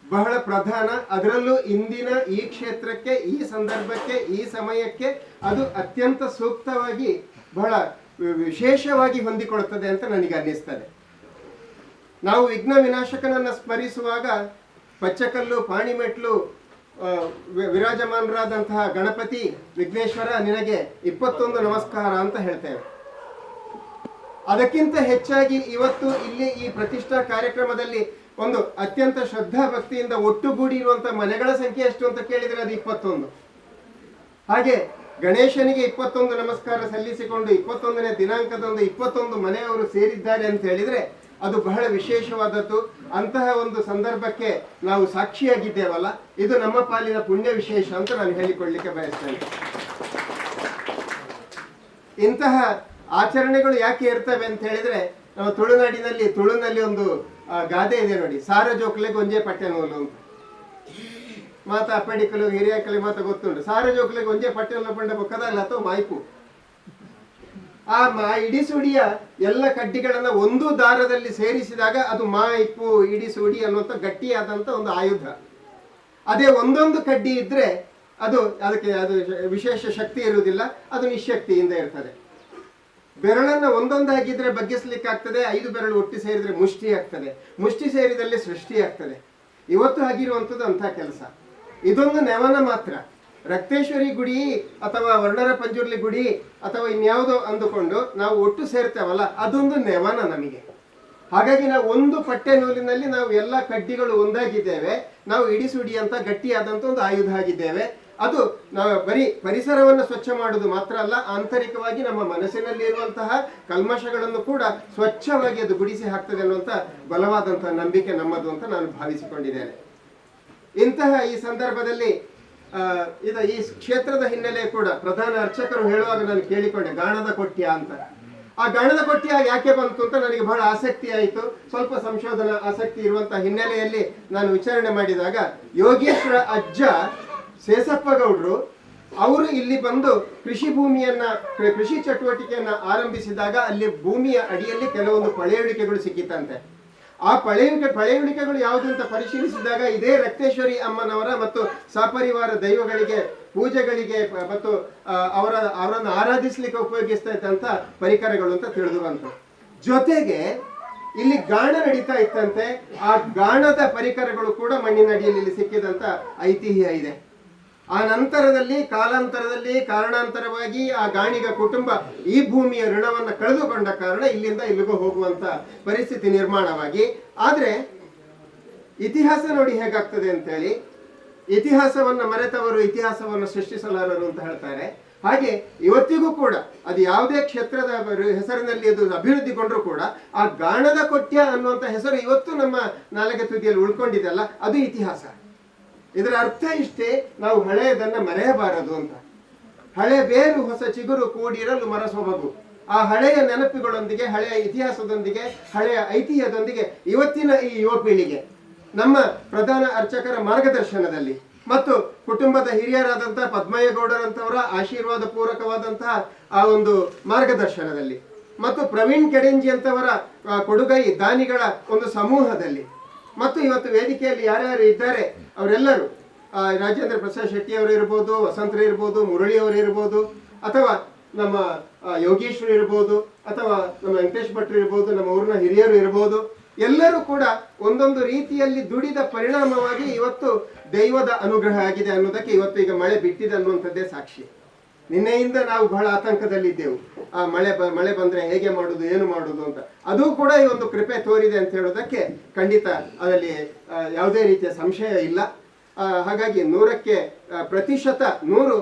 ಬಹಳ ಪ್ರಧಾನ. ಅದರಲ್ಲೂ ಇಂದಿನ ಈ ಕ್ಷೇತ್ರಕ್ಕೆ, ಈ ಸಂದರ್ಭಕ್ಕೆ, ಈ ಸಮಯಕ್ಕೆ ಅದು ಅತ್ಯಂತ ಸೂಕ್ತವಾಗಿ ಬಹಳ ವಿಶೇಷವಾಗಿ ಹೊಂದಿಕೊಳ್ಳುತ್ತದೆ ಅಂತ ನನಗೆ ಅನ್ನಿಸ್ತದೆ. ನಾವು ವಿಘ್ನ ವಿನಾಶಕನನ್ನು ಸ್ಮರಿಸುವಾಗ ಪಚ್ಚಕಲ್ಲು, ಪಾಣಿಮೆಟ್ಲು, ವಿರಾಜಮಾನರಾದಂತಹ ಗಣಪತಿ ವಿಘ್ನೇಶ್ವರ ನಿನಗೆ 21 ನಮಸ್ಕಾರ ಅಂತ ಹೇಳ್ತೇವೆ. ಅದಕ್ಕಿಂತ ಹೆಚ್ಚಾಗಿ ಇವತ್ತು ಇಲ್ಲಿ ಈ ಪ್ರತಿಷ್ಠಾ ಕಾರ್ಯಕ್ರಮದಲ್ಲಿ ಒಂದು ಅತ್ಯಂತ ಶ್ರದ್ಧಾ ಭಕ್ತಿಯಿಂದ ಒಟ್ಟುಗೂಡಿ ಇರುವಂತಹ ಮನೆಗಳ ಸಂಖ್ಯೆ ಎಷ್ಟು ಅಂತ ಕೇಳಿದರೆ ಅದು 21. ಹಾಗೆ ಗಣೇಶನಿಗೆ 21 ನಮಸ್ಕಾರ ಸಲ್ಲಿಸಿಕೊಂಡು 21ನೇ ದಿನಾಂಕದಂದು 21 ಮನೆಯವರು ಸೇರಿದ್ದಾರೆ ಅಂತ ಹೇಳಿದ್ರೆ ಅದು ಬಹಳ ವಿಶೇಷವಾದದ್ದು. ಅಂತಹ ಒಂದು ಸಂದರ್ಭಕ್ಕೆ ನಾವು ಸಾಕ್ಷಿಯಾಗಿದ್ದೇವಲ್ಲ, ಇದು ನಮ್ಮ ಪಾಲಿನ ಪುಣ್ಯ ವಿಶೇಷ ಅಂತ ನಾನು ಹೇಳಿಕೊಳ್ಳಲಿಕ್ಕೆ ಬಯಸ್ತೇನೆ. ಇಂತಹ ಆಚರಣೆಗಳು ಯಾಕೆ ಇರ್ತವೆ ಅಂತ ಹೇಳಿದ್ರೆ, ನಮ್ಮ ತುಳುನಲ್ಲಿ ಒಂದು ಗಾದೆ ಇದೆ ನೋಡಿ, ಸಾರ ಜೋಕ್ಲೆಗೆ ಒಂಜೇ ಪಟ್ಟೆ ನೂಲು ಅಂತ. ಮಾತ ಅಪ್ಪಡಿಕಲು ಹಿರಿಯಕಲಿ ಮಾತ ಗೊತ್ತುಂಟು. ಸಾರ ಜೋಕ್ಲೆಗೆ ಒಂಜೇ ಪಟ್ಟೆ ನೂಲು ಪಂಡ ಬೊಕ್ಕದಲ್ಲ ಅಥವಾ ಮಾಯ್ಪು. ಆ ಇಡಿಸುಡಿಯ ಎಲ್ಲ ಕಡ್ಡಿಗಳನ್ನ ಒಂದು ದಾರದಲ್ಲಿ ಸೇರಿಸಿದಾಗ ಅದು ಮಾಯ್ಪು ಇಡಿಸುಡಿ ಅನ್ನುವಂಥ ಗಟ್ಟಿಯಾದಂಥ ಒಂದು ಆಯುಧ. ಅದೇ ಒಂದೊಂದು ಕಡ್ಡಿ ಇದ್ರೆ ಅದಕ್ಕೆ ವಿಶೇಷ ಶಕ್ತಿ ಇರುವುದಿಲ್ಲ, ಅದು ನಿಶಕ್ತಿಯಿಂದ ಇರ್ತದೆ. ಬೆರಳನ್ನ ಒಂದೊಂದಾಗಿದ್ರೆ ಬಗ್ಗಿಸ್ಲಿಕ್ಕಾಗ್ತದೆ, 5 ಬೆರಳು ಒಟ್ಟು ಸೇರಿದ್ರೆ ಮುಷ್ಟಿ ಆಗ್ತದೆ, ಮುಷ್ಟಿ ಸೇರಿದಲ್ಲಿ ಸೃಷ್ಟಿ ಆಗ್ತದೆ. ಇವತ್ತು ಆಗಿರುವಂಥದ್ದು ಅಂಥ ಕೆಲಸ. ಇದೊಂದು ನೆವನ ಮಾತ್ರ. ರಕ್ತೇಶ್ವರಿ ಗುಡಿ ಅಥವಾ ವರ್ಣರ ಪಂಜುರ್ಲಿ ಗುಡಿ ಅಥವಾ ಇನ್ಯಾವುದೋ ಅಂದುಕೊಂಡು ನಾವು ಒಟ್ಟು ಸೇರ್ತೇವಲ್ಲ, ಅದೊಂದು ನೆವನ ನಮಗೆ. ಹಾಗಾಗಿ ನಾವು ಒಂದು ಪಟ್ಟೆ ನೂಲಿನಲ್ಲಿ ನಾವು ಎಲ್ಲ ಕಡ್ಡಿಗಳು ಒಂದಾಗಿದ್ದೇವೆ. ನಾವು ಇಡಿಸುಡಿ ಅಂತ ಗಟ್ಟಿಯಾದಂಥ ಒಂದು ಆಯುಧ ಆಗಿದ್ದೇವೆ. ಅದು ನಾವು ಬರೀ ಪರಿಸರವನ್ನು ಸ್ವಚ್ಛ ಮಾಡುವುದು ಮಾತ್ರ ಅಲ್ಲ, ಆಂತರಿಕವಾಗಿ ನಮ್ಮ ಮನಸ್ಸಿನಲ್ಲಿ ಇರುವಂತಹ ಕಲ್ಮಶಗಳನ್ನು ಕೂಡ ಸ್ವಚ್ಛವಾಗಿ ಅದು ಗುಡಿಸಿ ಹಾಕ್ತದೆ ಅನ್ನುವಂಥ ಬಲವಾದಂತಹ ನಂಬಿಕೆ ನಮ್ಮದು ಅಂತ ನಾನು ಭಾವಿಸಿಕೊಂಡಿದ್ದೇನೆ. ಇಂತಹ ಈ ಸಂದರ್ಭದಲ್ಲಿ ಈ ಕ್ಷೇತ್ರದ ಹಿನ್ನೆಲೆ ಕೂಡ ಪ್ರಧಾನ ಅರ್ಚಕರು ಹೇಳುವಾಗ ನಾನು ಕೇಳಿಕೊಂಡೆ, ಗಾಣದ ಕೊಟ್ಯ ಅಂತ. ಆ ಗಾಣದ ಕೊಟ್ಯ ಯಾಕೆ ಬಂತು ಅಂತ ನನಗೆ ಬಹಳ ಆಸಕ್ತಿ ಆಯಿತು. ಸ್ವಲ್ಪ ಸಂಶೋಧನಾ ಆಸಕ್ತಿ ಇರುವಂತಹ ಹಿನ್ನೆಲೆಯಲ್ಲಿ ನಾನು ವಿಚಾರಣೆ ಮಾಡಿದಾಗ, ಯೋಗೇಶ್ವರ ಅಜ್ಜ ಸೇಸಪ್ಪ ಗೌಡ್ರು ಅವರು ಇಲ್ಲಿ ಬಂದು ಕೃಷಿ ಚಟುವಟಿಕೆಯನ್ನ ಆರಂಭಿಸಿದಾಗ ಅಲ್ಲಿ ಭೂಮಿಯ ಅಡಿಯಲ್ಲಿ ಕೆಲವೊಂದು ಪಳೆಯುಳಿಕೆಗಳು ಸಿಕ್ಕಿತ್ತಂತೆ. ಆ ಪಳೆಯುಳಿಕೆಗಳು ಯಾವುದು ಅಂತ ಪರಿಶೀಲಿಸಿದಾಗ ಇದೇ ರಕ್ತೇಶ್ವರಿ ಅಮ್ಮನವರ ಮತ್ತು ಸಪರಿವಾರ ದೈವಗಳಿಗೆ ಪೂಜೆಗಳಿಗೆ ಮತ್ತು ಅವರನ್ನು ಆರಾಧಿಸ್ಲಿಕ್ಕೆ ಉಪಯೋಗಿಸ್ತಾ ಇದ್ದಂಥ ಪರಿಕರಗಳು ಅಂತ ತಿಳಿದು ಬಂತು. ಜೊತೆಗೆ ಇಲ್ಲಿ ಗಾಣ ನಡೀತಾ ಇತ್ತಂತೆ. ಆ ಗಾಣದ ಪರಿಕರಗಳು ಕೂಡ ಮಣ್ಣಿನ ಅಡಿಯಲ್ಲಿ ಇಲ್ಲಿ ಸಿಕ್ಕಿದಂತ ಐತಿಹ್ಯ ಇದೆ. ಆ ನಂತರದಲ್ಲಿ ಕಾರಣಾಂತರವಾಗಿ ಆ ಗಾಣಿಗ ಕುಟುಂಬ ಈ ಭೂಮಿಯ ಋಣವನ್ನು ಕಳೆದುಕೊಂಡ ಕಾರಣ ಇಲ್ಲಿಂದ ಇಲ್ಲಿಗೂ ಹೋಗುವಂತ ಪರಿಸ್ಥಿತಿ ನಿರ್ಮಾಣವಾಗಿ, ಆದ್ರೆ ಇತಿಹಾಸ ನೋಡಿ ಹೇಗಾಗ್ತದೆ ಅಂತೇಳಿ, ಇತಿಹಾಸವನ್ನ ಮರೆತವರು ಇತಿಹಾಸವನ್ನು ಸೃಷ್ಟಿಸಲಾರರು ಅಂತ ಹೇಳ್ತಾರೆ. ಹಾಗೆ ಇವತ್ತಿಗೂ ಕೂಡ ಅದು ಯಾವುದೇ ಕ್ಷೇತ್ರದ ಹೆಸರಿನಲ್ಲಿ ಅದು ಅಭಿವೃದ್ಧಿಗೊಂಡ್ರೂ ಕೂಡ ಆ ಗಾಣದ ಕೊಟ್ಯ ಅನ್ನುವಂಥ ಹೆಸರು ಇವತ್ತು ನಮ್ಮ ನಾಲಿಗೆ ತುದಿಯಲ್ಲಿ ಉಳ್ಕೊಂಡಿದೆಯಲ್ಲ, ಅದು ಇತಿಹಾಸ. ಇದರ ಅರ್ಥ ಇಷ್ಟೇ, ನಾವು ಹಳೆಯದನ್ನ ಮರೆಯಬಾರದು ಅಂತ. ಹಳೆ ಬೇರು ಹೊಸ ಚಿಗುರು ಕೂಡಿರಲು ಮರ ಸೊಬಗು. ಆ ಹಳೆಯ ನೆನಪುಗಳೊಂದಿಗೆ, ಹಳೆಯ ಇತಿಹಾಸದೊಂದಿಗೆ, ಹಳೆಯ ಐತಿಹ್ಯದೊಂದಿಗೆ ಇವತ್ತಿನ ಈ ಯುವ ಪೀಳಿಗೆ ನಮ್ಮ ಪ್ರಧಾನ ಅರ್ಚಕರ ಮಾರ್ಗದರ್ಶನದಲ್ಲಿ ಮತ್ತು ಕುಟುಂಬದ ಹಿರಿಯರಾದಂತಹ ಪದ್ಮಯ್ಯ ಗೌಡರಂತವರ ಆಶೀರ್ವಾದ ಪೂರ್ವಕವಾದಂತಹ ಆ ಒಂದು ಮಾರ್ಗದರ್ಶನದಲ್ಲಿ ಮತ್ತು ಪ್ರವೀಣ್ ಕೆಡೆಂಜಿ ಅಂತವರ ಕೊಡುಗೈ ದಾನಿಗಳ ಒಂದು ಸಮೂಹದಲ್ಲಿ ಮತ್ತು ಇವತ್ತು ವೇದಿಕೆಯಲ್ಲಿ ಯಾರ್ಯಾರು ಇದ್ದಾರೆ ಅವರೆಲ್ಲರೂ, ರಾಜೇಂದ್ರ ಪ್ರಸಾದ್ ಶೆಟ್ಟಿ ಅವರು ಇರ್ಬೋದು, ವಸಂತರು ಇರ್ಬೋದು, ಮುರಳಿ ಅವರು ಇರ್ಬೋದು, ಅಥವಾ ನಮ್ಮ ಯೋಗೇಶ್ವರ್ ಇರ್ಬೋದು, ಅಥವಾ ನಮ್ಮ ವೆಂಕಟೇಶ್ ಭಟ್ರು ಇರ್ಬೋದು, ನಮ್ಮ ಊರಿನ ಹಿರಿಯರು ಇರ್ಬೋದು, ಎಲ್ಲರೂ ಕೂಡ ಒಂದೊಂದು ರೀತಿಯಲ್ಲಿ ದುಡಿದ ಪರಿಣಾಮವಾಗಿ ಇವತ್ತು ದೈವದ ಅನುಗ್ರಹ ಆಗಿದೆ ಅನ್ನೋದಕ್ಕೆ ಇವತ್ತು ಈಗ ಮಳೆ ಬಿಟ್ಟಿದೆ ಅನ್ನುವಂಥದ್ದೇ ಸಾಕ್ಷಿ. ನಿನ್ನೆಯಿಂದ ನಾವು ಬಹಳ ಆತಂಕದಲ್ಲಿದ್ದೆವು, ಆ ಮಳೆ ಬಂದ್ರೆ ಹೇಗೆ ಮಾಡುದು, ಏನು ಮಾಡುದು ಅಂತ. ಅದು ಕೂಡ ಈ ಒಂದು ಕೃಪೆ ತೋರಿದೆ ಅಂತ ಹೇಳೋದಕ್ಕೆ ಖಂಡಿತ ಅದರಲ್ಲಿ ಯಾವುದೇ ರೀತಿಯ ಸಂಶಯ ಇಲ್ಲ. ಹಾಗಾಗಿ 100%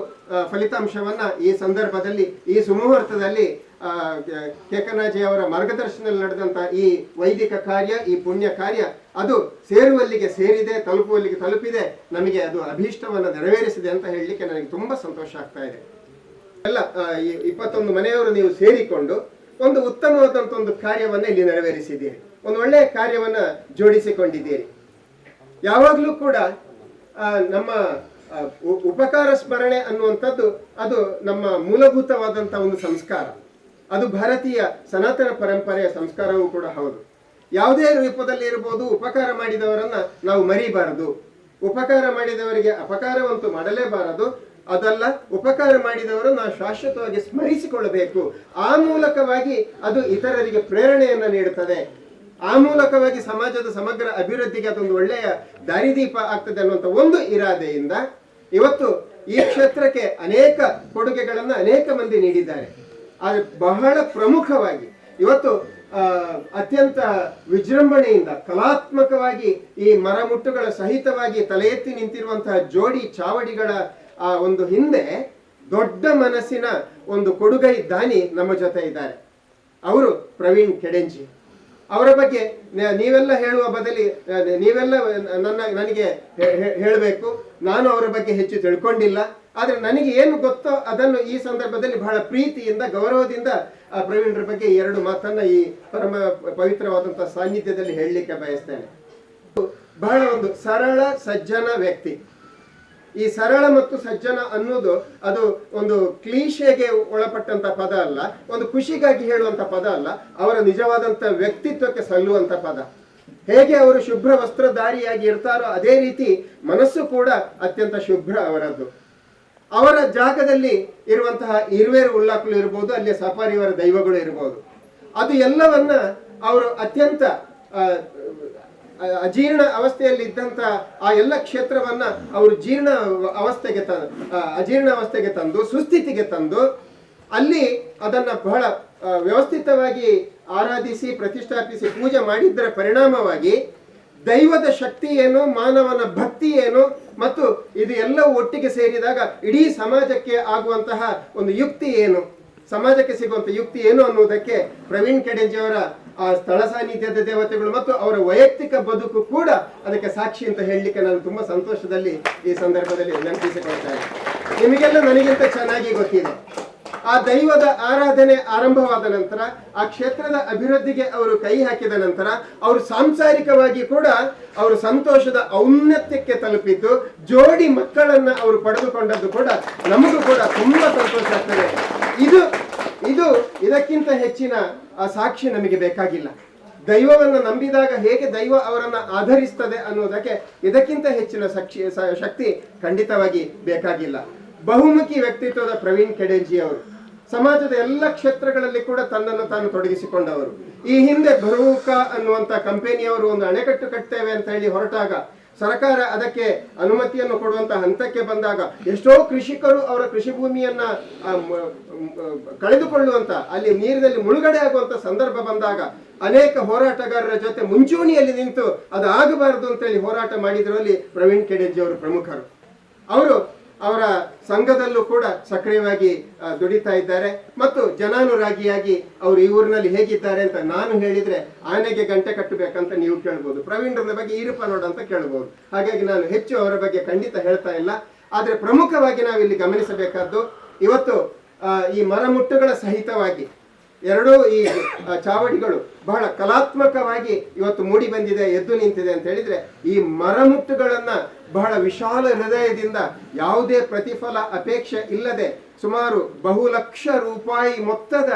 ಫಲಿತಾಂಶವನ್ನ ಈ ಸಂದರ್ಭದಲ್ಲಿ, ಈ ಸುಮುಹೂರ್ತದಲ್ಲಿ ಕೇಕನಾಜಿ ಅವರ ಮಾರ್ಗದರ್ಶನದಲ್ಲಿ ನಡೆದಂತ ಈ ವೈದಿಕ ಕಾರ್ಯ, ಈ ಪುಣ್ಯ ಕಾರ್ಯ ಅದು ಸೇರುವಲ್ಲಿಗೆ ಸೇರಿದೆ, ತಲುಪುವಲ್ಲಿಗೆ ತಲುಪಿದೆ. ನಮಗೆ ಅದು ಅಭೀಷ್ಟವನ್ನು ನೆರವೇರಿಸಿದೆ ಅಂತ ಹೇಳಲಿಕ್ಕೆ ನನಗೆ ತುಂಬಾ ಸಂತೋಷ ಆಗ್ತಾ ಇದೆ. ಎಲ್ಲ 21 ಮನೆಯವರು ನೀವು ಸೇರಿಕೊಂಡು ಒಂದು ಉತ್ತಮವಾದಂಥ ಒಂದು ಕಾರ್ಯವನ್ನ ಇಲ್ಲಿ ನೆರವೇರಿಸಿದ್ದೀರಿ, ಒಂದು ಒಳ್ಳೆಯ ಕಾರ್ಯವನ್ನ ಜೋಡಿಸಿಕೊಂಡಿದ್ದೀರಿ. ಯಾವಾಗಲೂ ಕೂಡ ನಮ್ಮ ಉಪಕಾರ ಸ್ಮರಣೆ ಅನ್ನುವಂಥದ್ದು ಅದು ನಮ್ಮ ಮೂಲಭೂತವಾದಂಥ ಒಂದು ಸಂಸ್ಕಾರ. ಅದು ಭಾರತೀಯ ಸನಾತನ ಪರಂಪರೆಯ ಸಂಸ್ಕಾರವೂ ಕೂಡ ಹೌದು. ಯಾವುದೇ ರೂಪದಲ್ಲಿ ಇರಬಹುದು, ಉಪಕಾರ ಮಾಡಿದವರನ್ನ ನಾವು ಮರಿಬಾರದು. ಉಪಕಾರ ಮಾಡಿದವರಿಗೆ ಅಪಕಾರವಂತೂ ಮಾಡಲೇಬಾರದು. ಅದಲ್ಲ, ಉಪಕಾರ ಮಾಡಿದವರು ನಾವು ಶಾಶ್ವತವಾಗಿ ಸ್ಮರಿಸಿಕೊಳ್ಳಬೇಕು. ಆ ಮೂಲಕವಾಗಿ ಅದು ಇತರರಿಗೆ ಪ್ರೇರಣೆಯನ್ನು ನೀಡುತ್ತದೆ. ಆ ಮೂಲಕವಾಗಿ ಸಮಾಜದ ಸಮಗ್ರ ಅಭಿವೃದ್ಧಿಗೆ ಅದೊಂದು ಒಳ್ಳೆಯ ದಾರಿದೀಪ ಆಗ್ತದೆ ಅನ್ನುವಂಥ ಒಂದು ಇರಾದೆಯಿಂದ ಇವತ್ತು ಈ ಕ್ಷೇತ್ರಕ್ಕೆ ಅನೇಕ ಕೊಡುಗೆಗಳನ್ನು ಅನೇಕ ಮಂದಿ ನೀಡಿದ್ದಾರೆ. ಆದರೆ ಬಹಳ ಪ್ರಮುಖವಾಗಿ ಇವತ್ತು ಅತ್ಯಂತ ವಿಜೃಂಭಣೆಯಿಂದ ಕಲಾತ್ಮಕವಾಗಿ ಈ ಮರಮುಟ್ಟುಗಳ ಸಹಿತವಾಗಿ ತಲೆ ಎತ್ತಿ ನಿಂತಿರುವಂತಹ ಜೋಡಿ ಚಾವಡಿಗಳ ಆ ಒಂದು ಹಿಂದೆ ದೊಡ್ಡ ಮನಸ್ಸಿನ ಒಂದು ಕೊಡುಗೈ ದಾನಿ ನಮ್ಮ ಜೊತೆ ಇದ್ದಾರೆ. ಅವರು ಪ್ರವೀಣ್ ಕೆಡೆಂಜಿ. ಅವರ ಬಗ್ಗೆ ನೀವೆಲ್ಲ ಹೇಳುವ ಬದಲಿ ನೀವೆಲ್ಲ ನನಗೆ ಹೇಳಬೇಕು. ನಾನು ಅವರ ಬಗ್ಗೆ ಹೆಚ್ಚು ತಿಳ್ಕೊಂಡಿಲ್ಲ. ಆದರೆ ನನಗೆ ಏನು ಗೊತ್ತೋ ಅದನ್ನು ಈ ಸಂದರ್ಭದಲ್ಲಿ ಬಹಳ ಪ್ರೀತಿಯಿಂದ ಗೌರವದಿಂದ ಪ್ರವೀಣ್ರ ಬಗ್ಗೆ 2 ಮಾತನ್ನ ಈ ಪರಮ ಪವಿತ್ರವಾದಂತಹ ಸಾನ್ನಿಧ್ಯದಲ್ಲಿ ಹೇಳಲಿಕ್ಕೆ ಬಯಸ್ತೇನೆ. ಬಹಳ ಒಂದು ಸರಳ ಸಜ್ಜನ ವ್ಯಕ್ತಿ. ಈ ಸರಳ ಮತ್ತು ಸಜ್ಜನ ಅನ್ನೋದು ಅದು ಒಂದು ಕ್ಲೀಶೆಗೆ ಒಳಪಟ್ಟಂತ ಪದ ಅಲ್ಲ, ಒಂದು ಖುಷಿಗಾಗಿ ಹೇಳುವಂತ ಪದ ಅಲ್ಲ, ಅವರ ನಿಜವಾದಂತ ವ್ಯಕ್ತಿತ್ವಕ್ಕೆ ಸಲ್ಲುವಂತ ಪದ. ಹೇಗೆ ಅವರು ಶುಭ್ರ ವಸ್ತ್ರಧಾರಿಯಾಗಿ ಇರ್ತಾರೋ ಅದೇ ರೀತಿ ಮನಸ್ಸು ಕೂಡ ಅತ್ಯಂತ ಶುಭ್ರ ಅವರದ್ದು. ಅವರ ಜಾಗದಲ್ಲಿ ಇರುವಂತಹ ಇರುವೇರು ಉಳ್ಳಾಕಲು ಇರ್ಬೋದು, ಅಲ್ಲಿ ಸಪರಿವಾರ ದೈವಗಳು ಇರ್ಬೋದು. ಅದು ಎಲ್ಲವನ್ನ ಅವರು ಅತ್ಯಂತ ಅಜೀರ್ಣ ಅವಸ್ಥೆಯಲ್ಲಿ ಇದ್ದಂತ ಆ ಎಲ್ಲ ಕ್ಷೇತ್ರವನ್ನ ಅವರು ಅಜೀರ್ಣ ಅವಸ್ಥೆಗೆ ತಂದು ಸುಸ್ಥಿತಿಗೆ ತಂದು ಅಲ್ಲಿ ಅದನ್ನ ಬಹಳ ವ್ಯವಸ್ಥಿತವಾಗಿ ಆರಾಧಿಸಿ ಪ್ರತಿಷ್ಠಾಪಿಸಿ ಪೂಜೆ ಮಾಡಿದ್ದರ ಪರಿಣಾಮವಾಗಿ ದೈವದ ಶಕ್ತಿ ಏನು, ಮಾನವನ ಭಕ್ತಿ ಏನು, ಮತ್ತು ಇದು ಎಲ್ಲವೂ ಒಟ್ಟಿಗೆ ಸೇರಿದಾಗ ಇಡೀ ಸಮಾಜಕ್ಕೆ ಆಗುವಂತಹ ಒಂದು ಯುಕ್ತಿ ಏನು, ಸಮಾಜಕ್ಕೆ ಸಿಗುವಂತಹ ಯುಕ್ತಿ ಏನು ಅನ್ನುವುದಕ್ಕೆ ಪ್ರವೀಣ್ ಕೆಡೆಂಜಿಯವರ ಆ ಸ್ಥಳ ಸಾನ್ನಿಧ್ಯದ ದೇವತೆಗಳು ಮತ್ತು ಅವರ ವೈಯಕ್ತಿಕ ಬದುಕು ಕೂಡ ಅದಕ್ಕೆ ಸಾಕ್ಷಿ ಅಂತ ಹೇಳಲಿಕ್ಕೆ ನಾನು ತುಂಬಾ ಸಂತೋಷದಲ್ಲಿ ಈ ಸಂದರ್ಭದಲ್ಲಿ ನೆನಪಿಸಿಕೊಳ್ತೇನೆ. ನಿಮಗೆಲ್ಲ ನನಗಿಂತ ಚೆನ್ನಾಗಿ ಗೊತ್ತಿದೆ. ಆ ದೈವದ ಆರಾಧನೆ ಆರಂಭವಾದ ನಂತರ, ಆ ಕ್ಷೇತ್ರದ ಅಭಿವೃದ್ಧಿಗೆ ಅವರು ಕೈ ಹಾಕಿದ ನಂತರ, ಅವರು ಸಾಂಸಾರಿಕವಾಗಿ ಕೂಡ ಅವರು ಸಂತೋಷದ ಔನ್ನತ್ಯಕ್ಕೆ ತಲುಪಿದ್ದು, ಜೋಡಿ ಮಕ್ಕಳನ್ನ ಅವರು ಪಡೆದುಕೊಂಡದ್ದು ಕೂಡ ನಮಗೂ ಕೂಡ ತುಂಬಾ ಸಂತೋಷ ಆಗ್ತದೆ. ಇದಕ್ಕಿಂತ ಹೆಚ್ಚಿನ ಆ ಸಾಕ್ಷಿ ನಮಗೆ ಬೇಕಾಗಿಲ್ಲ. ದೈವವನ್ನು ನಂಬಿದಾಗ ಹೇಗೆ ದೈವ ಅವರನ್ನ ಆಧರಿಸ್ತದೆ ಅನ್ನೋದಕ್ಕೆ ಇದಕ್ಕಿಂತ ಹೆಚ್ಚಿನ ಶಕ್ತಿ ಖಂಡಿತವಾಗಿ ಬೇಕಾಗಿಲ್ಲ. ಬಹುಮುಖಿ ವ್ಯಕ್ತಿತ್ವದ ಪ್ರವೀಣ್ ಕೆಡೆಂಜಿ ಅವರು ಸಮಾಜದ ಎಲ್ಲ ಕ್ಷೇತ್ರಗಳಲ್ಲಿ ಕೂಡ ತನ್ನನ್ನು ತಾನು ತೊಡಗಿಸಿಕೊಂಡವರು. ಈ ಹಿಂದೆ ಬರೂಕ ಅನ್ನುವಂತ ಕಂಪನಿಯವರು ಒಂದು ಅಣೆಕಟ್ಟು ಕಟ್ತೇವೆ ಅಂತ ಹೇಳಿ ಹೊರಟಾಗ ಸರ್ಕಾರ ಅದಕ್ಕೆ ಅನುಮತಿಯನ್ನು ಕೊಡುವಂತ ಹಂತಕ್ಕೆ ಬಂದಾಗ ಎಷ್ಟೋ ಕೃಷಿಕರು ಅವರ ಕೃಷಿ ಭೂಮಿಯನ್ನ ಕಳೆದುಕೊಳ್ಳುವಂತ, ಅಲ್ಲಿ ನೀರಿನಲ್ಲಿ ಮುಳುಗಡೆ ಆಗುವಂತ ಸಂದರ್ಭ ಬಂದಾಗ ಅನೇಕ ಹೋರಾಟಗಾರರ ಜೊತೆ ಮುಂಚೂಣಿಯಲ್ಲಿ ನಿಂತು ಅದು ಆಗಬಾರದು ಅಂತೇಳಿ ಹೋರಾಟ ಮಾಡಿದ್ರಲ್ಲಿ ಪ್ರವೀಣ್ ಕೆಡೆಂಜಿ ಅವರು ಪ್ರಮುಖರು. ಅವರು ಅವರ ಸಂಘದಲ್ಲೂ ಕೂಡ ಸಕ್ರಿಯವಾಗಿ ದುಡಿತಾ ಇದ್ದಾರೆ ಮತ್ತು ಜನಾನುರಾಗಿಯಾಗಿ ಅವರು ಈ ಊರಿನಲ್ಲಿ ಹೇಗಿದ್ದಾರೆ ಅಂತ ನಾನು ಹೇಳಿದ್ರೆ ಆನೆಗೆ ಗಂಟೆ ಕಟ್ಟಬೇಕಂತ ನೀವು ಕೇಳ್ಬೋದು, ಪ್ರವೀಣ್ರ ಬಗ್ಗೆ ಈರಪ್ಪ ನೋಡ ಅಂತ ಕೇಳ್ಬೋದು. ಹಾಗಾಗಿ ನಾನು ಹೆಚ್ಚು ಅವರ ಬಗ್ಗೆ ಖಂಡಿತ ಹೇಳ್ತಾ ಇಲ್ಲ. ಆದರೆ ಪ್ರಮುಖವಾಗಿ ನಾವಿಲ್ಲಿ ಗಮನಿಸಬೇಕಾದ್ದು, ಇವತ್ತು ಈ ಮರಮುಟ್ಟುಗಳ ಸಹಿತವಾಗಿ ಎರಡೂ ಈ ಚಾವಡಿಗಳು ಬಹಳ ಕಲಾತ್ಮಕವಾಗಿ ಇವತ್ತು ಮೂಡಿ ಬಂದಿದೆ, ಎದ್ದು ನಿಂತಿದೆ ಅಂತ ಹೇಳಿದ್ರೆ, ಈ ಮರಮುಟ್ಟುಗಳನ್ನ ಬಹಳ ವಿಶಾಲ ಹೃದಯದಿಂದ ಯಾವುದೇ ಪ್ರತಿಫಲ ಅಪೇಕ್ಷೆ ಇಲ್ಲದೆ ಸುಮಾರು ಬಹುಲಕ್ಷ ರೂಪಾಯಿ ಮೊತ್ತದ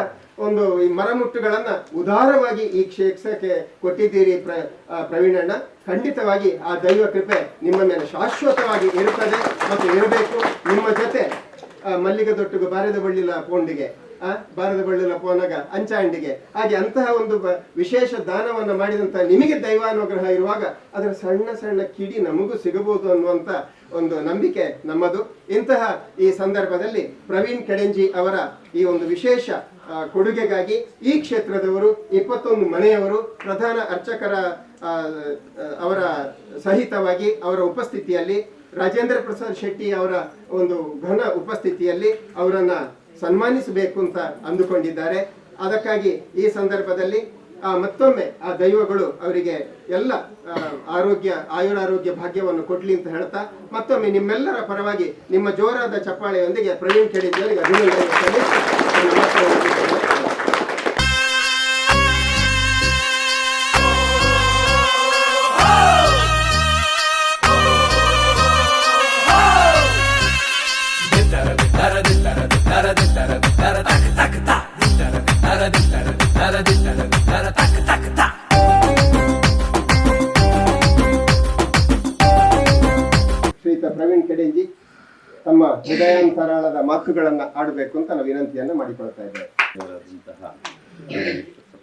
ಒಂದು ಈ ಮರಮುಟ್ಟುಗಳನ್ನ ಉದಾರವಾಗಿ ಈ ಕ್ಷೇತ್ರಕ್ಕೆ ಕೊಟ್ಟಿದ್ದೀರಿ ಪ್ರವೀಣಣ್ಣ. ಖಂಡಿತವಾಗಿ ಆ ದೈವ ಕೃಪೆ ನಿಮ್ಮ ಮೇಲೆ ಶಾಶ್ವತವಾಗಿ ಇರುತ್ತದೆ ಮತ್ತು ಇರಬೇಕು. ನಿಮ್ಮ ಜೊತೆ ಮಲ್ಲಿಗೆ ದೊಟ್ಟಿಗೆ ಬಾರದ ಬಳ್ಳಿಲ ಪೋಂಡಿಗೆ, ಬಾರದ ಬಳ್ಳಿಲ ಪೋನಗ ಅಂಚಾಂಡಿಗೆ, ಹಾಗೆ ಅಂತಹ ಒಂದು ವಿಶೇಷ ದಾನವನ್ನು ಮಾಡಿದಂತ ನಿಮಗೆ ದೈವಾನುಗ್ರಹ ಇರುವಾಗ ಅದರ ಸಣ್ಣ ಸಣ್ಣ ಕಿಡಿ ನಮಗೂ ಸಿಗಬಹುದು ಅನ್ನುವಂತ ಒಂದು ನಂಬಿಕೆ ನಮ್ಮದು. ಇಂತಹ ಈ ಸಂದರ್ಭದಲ್ಲಿ ಪ್ರವೀಣ್ ಕೆಡೆಂಜಿ ಅವರ ಈ ಒಂದು ವಿಶೇಷ ಕೊಡುಗೆಗಾಗಿ ಈ ಕ್ಷೇತ್ರದವರು 21 ಮನೆಯವರು ಪ್ರಧಾನ ಅರ್ಚಕರ ಅವರ ಸಹಿತವಾಗಿ ಅವರ ಉಪಸ್ಥಿತಿಯಲ್ಲಿ, ರಾಜೇಂದ್ರ ಪ್ರಸಾದ್ ಶೆಟ್ಟಿ ಅವರ ಒಂದು ಘನ ಉಪಸ್ಥಿತಿಯಲ್ಲಿ ಅವರನ್ನ ಸನ್ಮಾನಿಸಬೇಕು ಅಂತ ಅಂದುಕೊಂಡಿದ್ದಾರೆ. ಅದಕ್ಕಾಗಿ ಈ ಸಂದರ್ಭದಲ್ಲಿ ಮತ್ತೊಮ್ಮೆ ಆ ದೈವಗಳು ಅವರಿಗೆ ಎಲ್ಲ ಆಯುರಾರೋಗ್ಯ ಭಾಗ್ಯವನ್ನು ಕೊಡ್ಲಿ ಅಂತ ಹೇಳ್ತಾ, ಮತ್ತೊಮ್ಮೆ ನಿಮ್ಮೆಲ್ಲರ ಪರವಾಗಿ ನಿಮ್ಮ ಜೋರಾದ ಚಪ್ಪಾಳೆಯೊಂದಿಗೆ ಪ್ರವೀಣ್ ಕೆಡೆಂಜಿಯವರಿಗೆ ಅಭಿನಂದನೆ ಸಲ್ಲಿಸಿ ಶ್ರೀಯುತ ಪ್ರವೀಣ್ ಕೆಡೆಂಜಿ ತಮ್ಮ ಹೃದಯಾಂತರಾಳದ ಮಾತುಗಳನ್ನ ಆಡಬೇಕು ಅಂತ ನಾವು ವಿನಂತಿಯನ್ನ ಮಾಡಿಕೊಳ್ತಾ ಇದ್ದೇವೆ.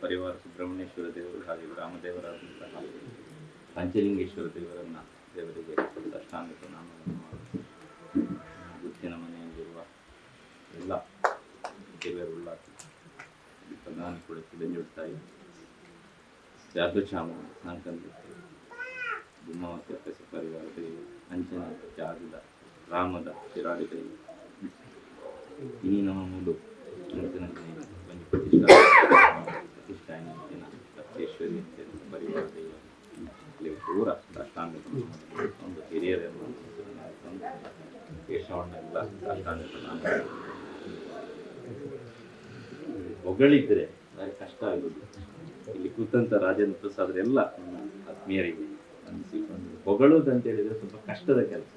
ಪರಿವಾರ ಸುಬ್ರಹ್ಮಣ್ಯೇಶ್ವರ ದೇವರು ಹಾಗೆ ಗ್ರಾಮದೇವರಾದಂತಹ ಪಂಚಲಿಂಗೇಶ್ವರ ದೇವರಿಗೆ ಸಾಷ್ಟಾಂಗ ಪ್ರಣಾಮವನ್ನು ಮಾಡಿ ಗುತ್ತಿನ ಮನೆಯಲ್ಲಿರುವ ಎಲ್ಲ ದೇವರುಳ್ಳ ಪ್ರಧಾನಿ ಕೂಡ ತಿಳಿഞ്ഞുಡ್ತಾ ಇದೆ ಜಾಗೃಚಾಮ ನಾಲ್ಕಂದು ದುಮ್ಮವಕ್ಕೆ ಪರಿವಾರದಲ್ಲಿ ಅಂಚನ ಜಾಗದ ರಾಮದ ಶಿರಾಡಿದಲ್ಲಿ ಈ ನಮ್ಮ ಮೂಲು ಒಂದು ಪ್ರತಿಷ್ಠಾನ ಸಪ್ತೇಶ್ವರಿ ಪರಿವಾರದಲ್ಲಿ ಪೂರ ಸಾಷ್ಟಾಂಗ ಒಂದು ಹಿರಿಯರನ್ನು ಕೇಶವಣ್ಣ ಎಲ್ಲ ಸಾಷ್ಟಾಂಗ ಹೊಗಳಿದ್ರೆ ಕಷ್ಟ ಆಗುದು. ಇಲ್ಲಿ ಕೂತಂತ ರಾಜೇಂದ್ರ ಪ್ರಸಾದರೆಲ್ಲ ನನ್ನ ಆತ್ಮೀಯರಿಗೆ ಅನಿಸಿಕೊಂಡು ಹೊಗಳೋದು ಅಂತ ಹೇಳಿದ್ರೆ ಸ್ವಲ್ಪ ಕಷ್ಟದ ಕೆಲಸ.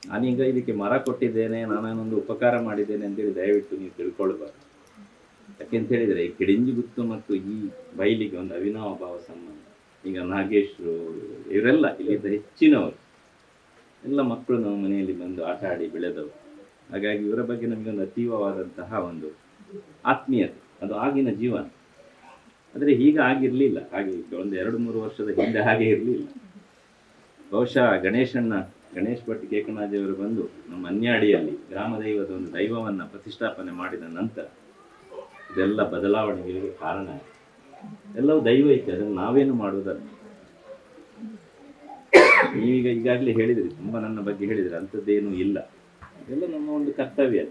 ನಾನೀಗ ಇದಕ್ಕೆ ಮರ ಕೊಟ್ಟಿದ್ದೇನೆ, ನಾನೊಂದು ಉಪಕಾರ ಮಾಡಿದ್ದೇನೆ ಅಂತೇಳಿ ದಯವಿಟ್ಟು ನೀವು ತಿಳ್ಕೊಳ್ಬಾರ್ದು. ಯಾಕೆಂತ ಹೇಳಿದ್ರೆ ಈ ಕಿಡಿಂಜಿ ಗುತ್ತು ಮತ್ತು ಈ ಬೈಲಿಗೆ ಒಂದು ಅವಿನಾವ ಭಾವ ಸಂಬಂಧ. ಈಗ ನಾಗೇಶ್ರು ಇವರೆಲ್ಲ ಇಲ್ಲಿದ್ದ ಹೆಚ್ಚಿನವರು ಎಲ್ಲ ಮಕ್ಕಳು ನಮ್ಮ ಮನೆಯಲ್ಲಿ ಬಂದು ಆಟ ಆಡಿ ಬೆಳೆದವರು. ಹಾಗಾಗಿ ಇವರ ಬಗ್ಗೆ ನಮಗೊಂದು ಅತೀವವಾದಂತಹ ಒಂದು ಆತ್ಮೀಯತೆ, ಅದು ಆಗಿನ ಜೀವನ. ಆದರೆ ಈಗ ಆಗಿರಲಿಲ್ಲ, ಹಾಗೆ ಒಂದು 2-3 ವರ್ಷದ ಹಿಂದೆ ಹಾಗೆ ಇರಲಿಲ್ಲ. ಬಹುಶಃ ಗಣೇಶ್ ಭಟ್ ಕೇಕನಾಜಿಯವರು ಬಂದು ನಮ್ಮ ಅನ್ಯಾಡಿಯಲ್ಲಿ ಗ್ರಾಮ ದೈವದ ಒಂದು ದೈವವನ್ನು ಪ್ರತಿಷ್ಠಾಪನೆ ಮಾಡಿದ ನಂತರ ಇದೆಲ್ಲ ಬದಲಾವಣೆಗಳಿಗೆ ಕಾರಣ. ಎಲ್ಲವೂ ದೈವ ಐತೆ, ಅದನ್ನು ನಾವೇನು ಮಾಡುವುದಲ್ಲ. ನೀವೀಗ ಈಗಾಗಲೇ ಹೇಳಿದ್ರಿ, ತುಂಬ ನನ್ನ ಬಗ್ಗೆ ಹೇಳಿದ್ರಿ, ಅಂಥದ್ದೇನೂ ಇಲ್ಲ. ಇದೆಲ್ಲ ನಮ್ಮ ಒಂದು ಕರ್ತವ್ಯ.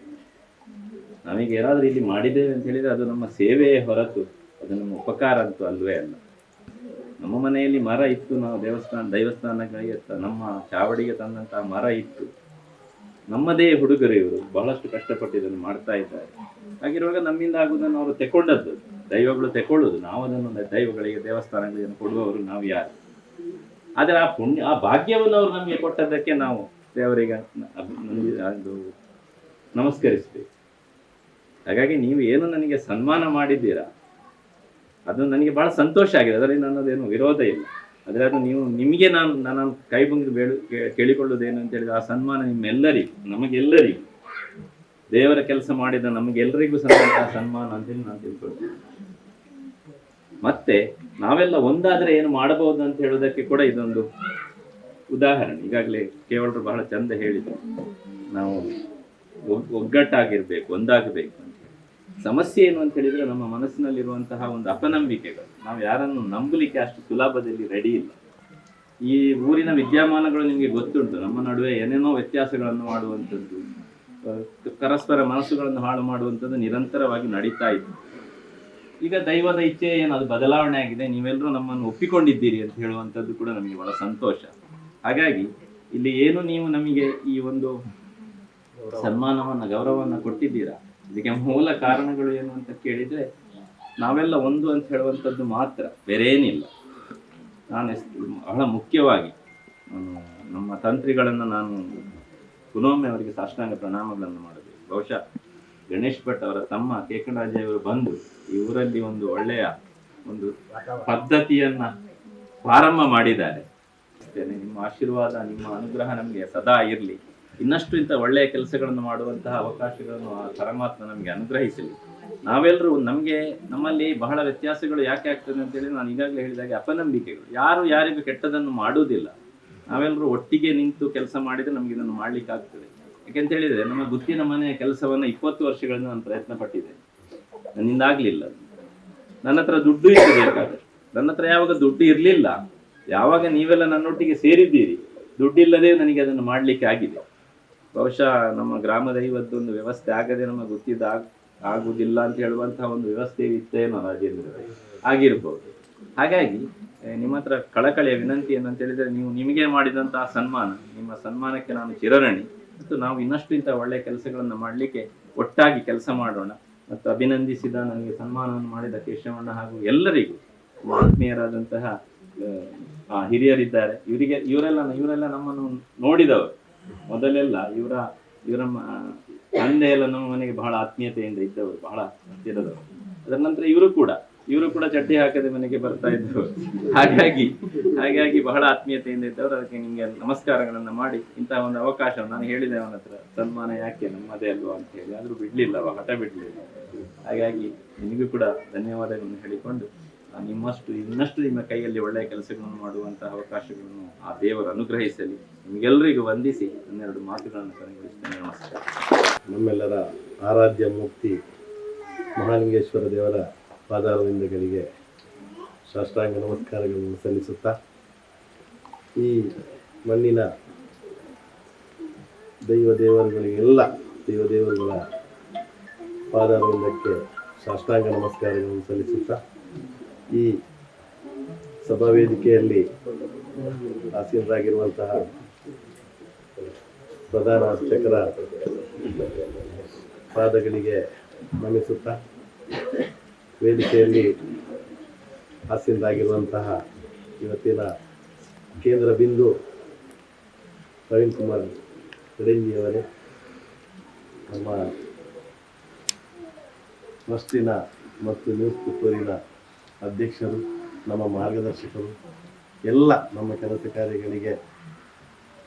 ನಾವೀಗ ಏನಾದರೂ ಇಲ್ಲಿ ಮಾಡಿದ್ದೇವೆ ಅಂತ ಹೇಳಿದರೆ ಅದು ನಮ್ಮ ಸೇವೆಯೇ ಹೊರತು ಅದು ನಮ್ಮ ಉಪಕಾರ ಅಂತೂ ಅಲ್ವೇ ಅಲ್ಲ. ನಮ್ಮ ಮನೆಯಲ್ಲಿ ಮರ ಇತ್ತು, ನಾವು ದೈವಸ್ಥಾನಗಳಿಗೆ ನಮ್ಮ ಚಾವಡಿಗೆ ತಂದಂತಹ ಮರ ಇತ್ತು. ನಮ್ಮದೇ ಹುಡುಗರು ಇವರು ಬಹಳಷ್ಟು ಕಷ್ಟಪಟ್ಟು ಇದನ್ನು ಮಾಡ್ತಾ ಇದ್ದಾರೆ. ಹಾಗಿರುವಾಗ ನಮ್ಮಿಂದ ಆಗುವುದನ್ನು ಅವರು ತೆಕೊಂಡದ್ದು, ದೈವಗಳು ತೆಕೊಳ್ಳುವುದು. ನಾವು ಅದನ್ನು ದೈವಗಳಿಗೆ ದೇವಸ್ಥಾನಗಳಿಗೆ ಕೊಡುವವರು ನಾವು ಯಾರು? ಆದರೆ ಆ ಭಾಗ್ಯವನ್ನು ಅವರು ನಮಗೆ ಕೊಟ್ಟದ್ದಕ್ಕೆ ನಾವು ದೇವರಿಗೆ ನಮಸ್ಕರಿಸಬೇಕು. ಹಾಗಾಗಿ ನೀವು ಏನು ನನಗೆ ಸನ್ಮಾನ ಮಾಡಿದ್ದೀರಾ ಅದು ನನಗೆ ಬಹಳ ಸಂತೋಷ ಆಗಿದೆ, ಅದರಲ್ಲಿ ನನ್ನದೇನು ವಿರೋಧ ಇಲ್ಲ. ಆದರೆ ಅದು ನಿಮಗೆ ನಾನು ಕೈ ಮುಗಿದು ಕೇಳಿಕೊಳ್ಳುವುದೇನು ಅಂತ ಹೇಳಿದ್ರೆ, ಆ ಸನ್ಮಾನ ನಿಮ್ಮೆಲ್ಲರಿಗೂ, ನಮಗೆಲ್ಲರಿಗೂ, ದೇವರ ಕೆಲಸ ಮಾಡಿದ ನಮಗೆಲ್ಲರಿಗೂ ಸನ್ಮಾನ ಅಂತೇಳಿ ನಾನು ತಿಳ್ಕೊಳ್ತೀನಿ. ಮತ್ತೆ ನಾವೆಲ್ಲ ಒಂದಾದರೆ ಏನು ಮಾಡಬಹುದು ಅಂತ ಹೇಳೋದಕ್ಕೆ ಕೂಡ ಇದೊಂದು ಉದಾಹರಣೆ. ಈಗಾಗಲೇ ಕೇವಲರು ಬಹಳ ಚಂದ ಹೇಳಿದ್ರು, ನಾವು ಒಗ್ಗಟ್ಟಾಗಿರ್ಬೇಕು, ಒಂದಾಗಬೇಕು ಅಂತ. ಸಮಸ್ಯೆ ಏನು ಅಂತ ಹೇಳಿದ್ರೆ ನಮ್ಮ ಮನಸ್ಸಿನಲ್ಲಿರುವಂತಹ ಒಂದು ಅಪನಂಬಿಕೆಗಳು. ನಾವು ಯಾರನ್ನು ನಂಬಲಿಕ್ಕೆ ಅಷ್ಟು ಸುಲಭದಲ್ಲಿ ರೆಡಿ ಇಲ್ಲ. ಈ ಊರಿನ ವಿದ್ಯಮಾನಗಳು ನಿಮಗೆ ಗೊತ್ತುಂಟು. ನಮ್ಮ ನಡುವೆ ಏನೇನೋ ವ್ಯತ್ಯಾಸಗಳನ್ನು ಮಾಡುವಂಥದ್ದು, ಪರಸ್ಪರ ಮನಸ್ಸುಗಳನ್ನು ಹಾಳು ಮಾಡುವಂಥದ್ದು ನಿರಂತರವಾಗಿ ನಡೀತಾ ಇತ್ತು. ಈಗ ದೈವದ ಇಚ್ಛೆ ಏನು, ಅದು ಬದಲಾವಣೆ ಆಗಿದೆ. ನೀವೆಲ್ಲರೂ ನಮ್ಮನ್ನು ಒಪ್ಪಿಕೊಂಡಿದ್ದೀರಿ ಅಂತ ಹೇಳುವಂಥದ್ದು ಕೂಡ ನಮಗೆ ಬಹಳ ಸಂತೋಷ. ಹಾಗಾಗಿ ಇಲ್ಲಿ ಏನು ನೀವು ನಮಗೆ ಈ ಒಂದು ಸನ್ಮಾನವನ್ನು, ಗೌರವವನ್ನು ಕೊಟ್ಟಿದ್ದೀರಾ, ಇದಕ್ಕೆ ಮೂಲ ಕಾರಣಗಳು ಏನು ಅಂತ ಕೇಳಿದರೆ ನಾವೆಲ್ಲ ಒಂದು ಅಂತ ಹೇಳುವಂಥದ್ದು ಮಾತ್ರ, ಬೇರೆ ಏನಿಲ್ಲ. ನಾನು ಬಹಳ ಮುಖ್ಯವಾಗಿ ನಮ್ಮ ತಂತ್ರಿಗಳನ್ನು ನಾನು ಪುನೊಮ್ಮೆ ಅವರಿಗೆ ಸಾಷ್ಟಾಂಗ ಪ್ರಣಾಮಗಳನ್ನು ಮಾಡಬೇಕು. ಬಹುಶಃ ಗಣೇಶ್ ಭಟ್ ಅವರ ತಮ್ಮ ಕೇಕರಾಜಯ್ಯವರು ಬಂದು ಈ ಊರಲ್ಲಿ ಒಂದು ಒಳ್ಳೆಯ ಒಂದು ಪದ್ಧತಿಯನ್ನ ಪ್ರಾರಂಭ ಮಾಡಿದ್ದಾರೆ. ನಿಮ್ಮ ಆಶೀರ್ವಾದ, ನಿಮ್ಮ ಅನುಗ್ರಹ ನಮಗೆ ಸದಾ ಇರಲಿ. ಇನ್ನಷ್ಟು ಇಂಥ ಒಳ್ಳೆಯ ಕೆಲಸಗಳನ್ನು ಮಾಡುವಂತಹ ಅವಕಾಶಗಳನ್ನು ಆ ಪರಮಾತ್ಮ ನಮಗೆ ಅನುಗ್ರಹಿಸಲಿ. ನಾವೆಲ್ಲರೂ ನಮ್ಮಲ್ಲಿ ಬಹಳ ವ್ಯತ್ಯಾಸಗಳು ಯಾಕೆ ಆಗ್ತದೆ ಅಂತೇಳಿ ನಾನು ಈಗಾಗಲೇ ಹೇಳಿದಾಗೆ ಅಪನಂಬಿಕೆಗಳು. ಯಾರು ಯಾರಿಗೂ ಕೆಟ್ಟದನ್ನು ಮಾಡುವುದಿಲ್ಲ. ನಾವೆಲ್ಲರೂ ಒಟ್ಟಿಗೆ ನಿಂತು ಕೆಲಸ ಮಾಡಿದರೆ ನಮಗೆ ಇದನ್ನು ಮಾಡ್ಲಿಕ್ಕೆ ಆಗ್ತದೆ. ಯಾಕೆಂತ ಹೇಳಿದರೆ ನಮ್ಮ ಗುತ್ತಿನ ಮನೆಯ ಕೆಲಸವನ್ನು 20 ವರ್ಷಗಳಿಂದ ನಾನು ಪ್ರಯತ್ನ ಪಟ್ಟಿದ್ದೇನೆ, ನನ್ನಿಂದ ಆಗಲಿಲ್ಲ. ನನ್ನ ಹತ್ರ ದುಡ್ಡು ಇತ್ತು ಬೇಕಾದ್ರೆ, ನನ್ನ ಹತ್ರ ಯಾವಾಗ ದುಡ್ಡು ಇರಲಿಲ್ಲ, ಯಾವಾಗ ನೀವೆಲ್ಲ ನನ್ನೊಟ್ಟಿಗೆ ಸೇರಿದ್ದೀರಿ, ದುಡ್ಡಿಲ್ಲದೆ ನನಗೆ ಅದನ್ನು ಮಾಡಲಿಕ್ಕೆ ಆಗಿದೆ. ಬಹುಶಃ ನಮ್ಮ ಗ್ರಾಮ ದೈವದ್ದೊಂದು ವ್ಯವಸ್ಥೆ ಆಗದೆ ನಮ್ಮ ಗೊತ್ತಿದ್ದ ಆಗುವುದಿಲ್ಲ ಅಂತ ಹೇಳುವಂತಹ ಒಂದು ವ್ಯವಸ್ಥೆ ಇತ್ತೇನೋ ರಾಜೇಂದ್ರ ಆಗಿರ್ಬೋದು. ಹಾಗಾಗಿ ನಿಮ್ಮ ಹತ್ರ ಕಳಕಳಿಯ ವಿನಂತಿ ಏನಂತ ಹೇಳಿದರೆ, ನೀವು ನಿಮಗೆ ಮಾಡಿದಂತಹ ಸನ್ಮಾನ, ನಿಮ್ಮ ಸನ್ಮಾನಕ್ಕೆ ನಾನು ಚಿರಋಣಿ. ಮತ್ತು ನಾವು ಇನ್ನಷ್ಟು ಇಂಥ ಒಳ್ಳೆಯ ಕೆಲಸಗಳನ್ನು ಮಾಡಲಿಕ್ಕೆ ಒಟ್ಟಾಗಿ ಕೆಲಸ ಮಾಡೋಣ. ಮತ್ತು ಅಭಿನಂದಿಸಿದ, ನನಗೆ ಸನ್ಮಾನವನ್ನು ಮಾಡಿದ ಕೇಶವಣ್ಣ ಹಾಗೂ ಎಲ್ಲರಿಗೂ ಆತ್ಮೀಯರಾದಂತಹ ಹಿರಿಯರಿದ್ದಾರೆ, ಇವರೆಲ್ಲ ನಮ್ಮನ್ನು ನೋಡಿದವರು. ಮೊದಲೆಲ್ಲ ಇವರ ತಂದೆ ಎಲ್ಲ ನಮ್ಮ ಮನೆಗೆ ಬಹಳ ಆತ್ಮೀಯತೆಯಿಂದ ಇದ್ದವರು, ಬಹಳ ಹತ್ತಿರದವರು. ಅದರ ನಂತರ ಇವರು ಕೂಡ ಇವರು ಕೂಡ ಚಡ್ಡಿ ಹಾಕದೆ ಮನೆಗೆ ಬರ್ತಾ ಇದ್ರು. ಹಾಗಾಗಿ ಬಹಳ ಆತ್ಮೀಯತೆಯಿಂದ ಇದ್ದವರು. ಅದಕ್ಕೆ ನಿಮಗೆ ನಮಸ್ಕಾರಗಳನ್ನ ಮಾಡಿ ಇಂತಹ ಒಂದು ಅವಕಾಶ ನಾನು ಹೇಳಿದೆ ಅವನ ಹತ್ರ, ಸನ್ಮಾನ ಯಾಕೆ ನಮ್ಮದೇ ಅಲ್ವಾ ಅಂತ ಹೇಳಿ, ಆದ್ರೂ ಬಿಡ್ಲಿಲ್ಲ, ಹಠ ಬಿಡ್ಲಿಲ್ಲ. ಹಾಗಾಗಿ ನಿಮಗೂ ಕೂಡ ಧನ್ಯವಾದಗಳನ್ನು ಹೇಳಿಕೊಂಡು, ಇನ್ನಷ್ಟು ನಿಮ್ಮ ಕೈಯಲ್ಲಿ ಒಳ್ಳೆಯ ಕೆಲಸಗಳನ್ನು ಮಾಡುವಂತಹ ಅವಕಾಶಗಳನ್ನು ಆ ದೇವರು ಅನುಗ್ರಹಿಸಲಿ. ನಿಮಗೆಲ್ಲರಿಗೂ ವಂದಿಸಿ ಒಂದೆರಡು ಮಾತುಗಳನ್ನು ಕೊನೆಗೊಳಿಸ್ತೇನೆ. ನಮಸ್ಕಾರ. ನಮ್ಮೆಲ್ಲರ ಆರಾಧ್ಯ ಮೂರ್ತಿ ಮಹಾಲಿಂಗೇಶ್ವರ ದೇವರ ಪಾದಾರವಿಂದಗಳಿಗೆ ಸಾಷ್ಟಾಂಗ ನಮಸ್ಕಾರಗಳನ್ನು ಸಲ್ಲಿಸುತ್ತಾ, ಈ ಮಣ್ಣಿನ ದೇವರುಗಳಿಗೆಲ್ಲ ದೇವರುಗಳ ಪಾದಾರವಿಂದಕ್ಕೆ ಸಾಷ್ಟಾಂಗ ನಮಸ್ಕಾರಗಳನ್ನು ಸಲ್ಲಿಸುತ್ತಾ, ಈ ಸಭಾವೇದಿಕೆಯಲ್ಲಿ ಆಸೀನರಾಗಿರುವಂತಹ ಪ್ರಧಾನ ಅರ್ಚಕರ ಪಾದಗಳಿಗೆ ನಮಿಸುತ್ತಾ, ವೇದಿಕೆಯಲ್ಲಿ ಆಸೀನರಾಗಿರುವಂತಹ ಇವತ್ತಿನ ಕೇಂದ್ರ ಬಿಂದು ಪ್ರವೀಣ್ ಕುಮಾರ್ ಕಡೆಂಜಿಯವರೇ, ನಮ್ಮ ಟ್ರಸ್ಟಿನ ಮತ್ತು ನ್ಯೂಸ್ ಪುತ್ತೂರಿನ ಅಧ್ಯಕ್ಷರು, ನಮ್ಮ ಮಾರ್ಗದರ್ಶಕರು, ಎಲ್ಲ ನಮ್ಮ ಕೆಲಸ ಕಾರ್ಯಗಳಿಗೆ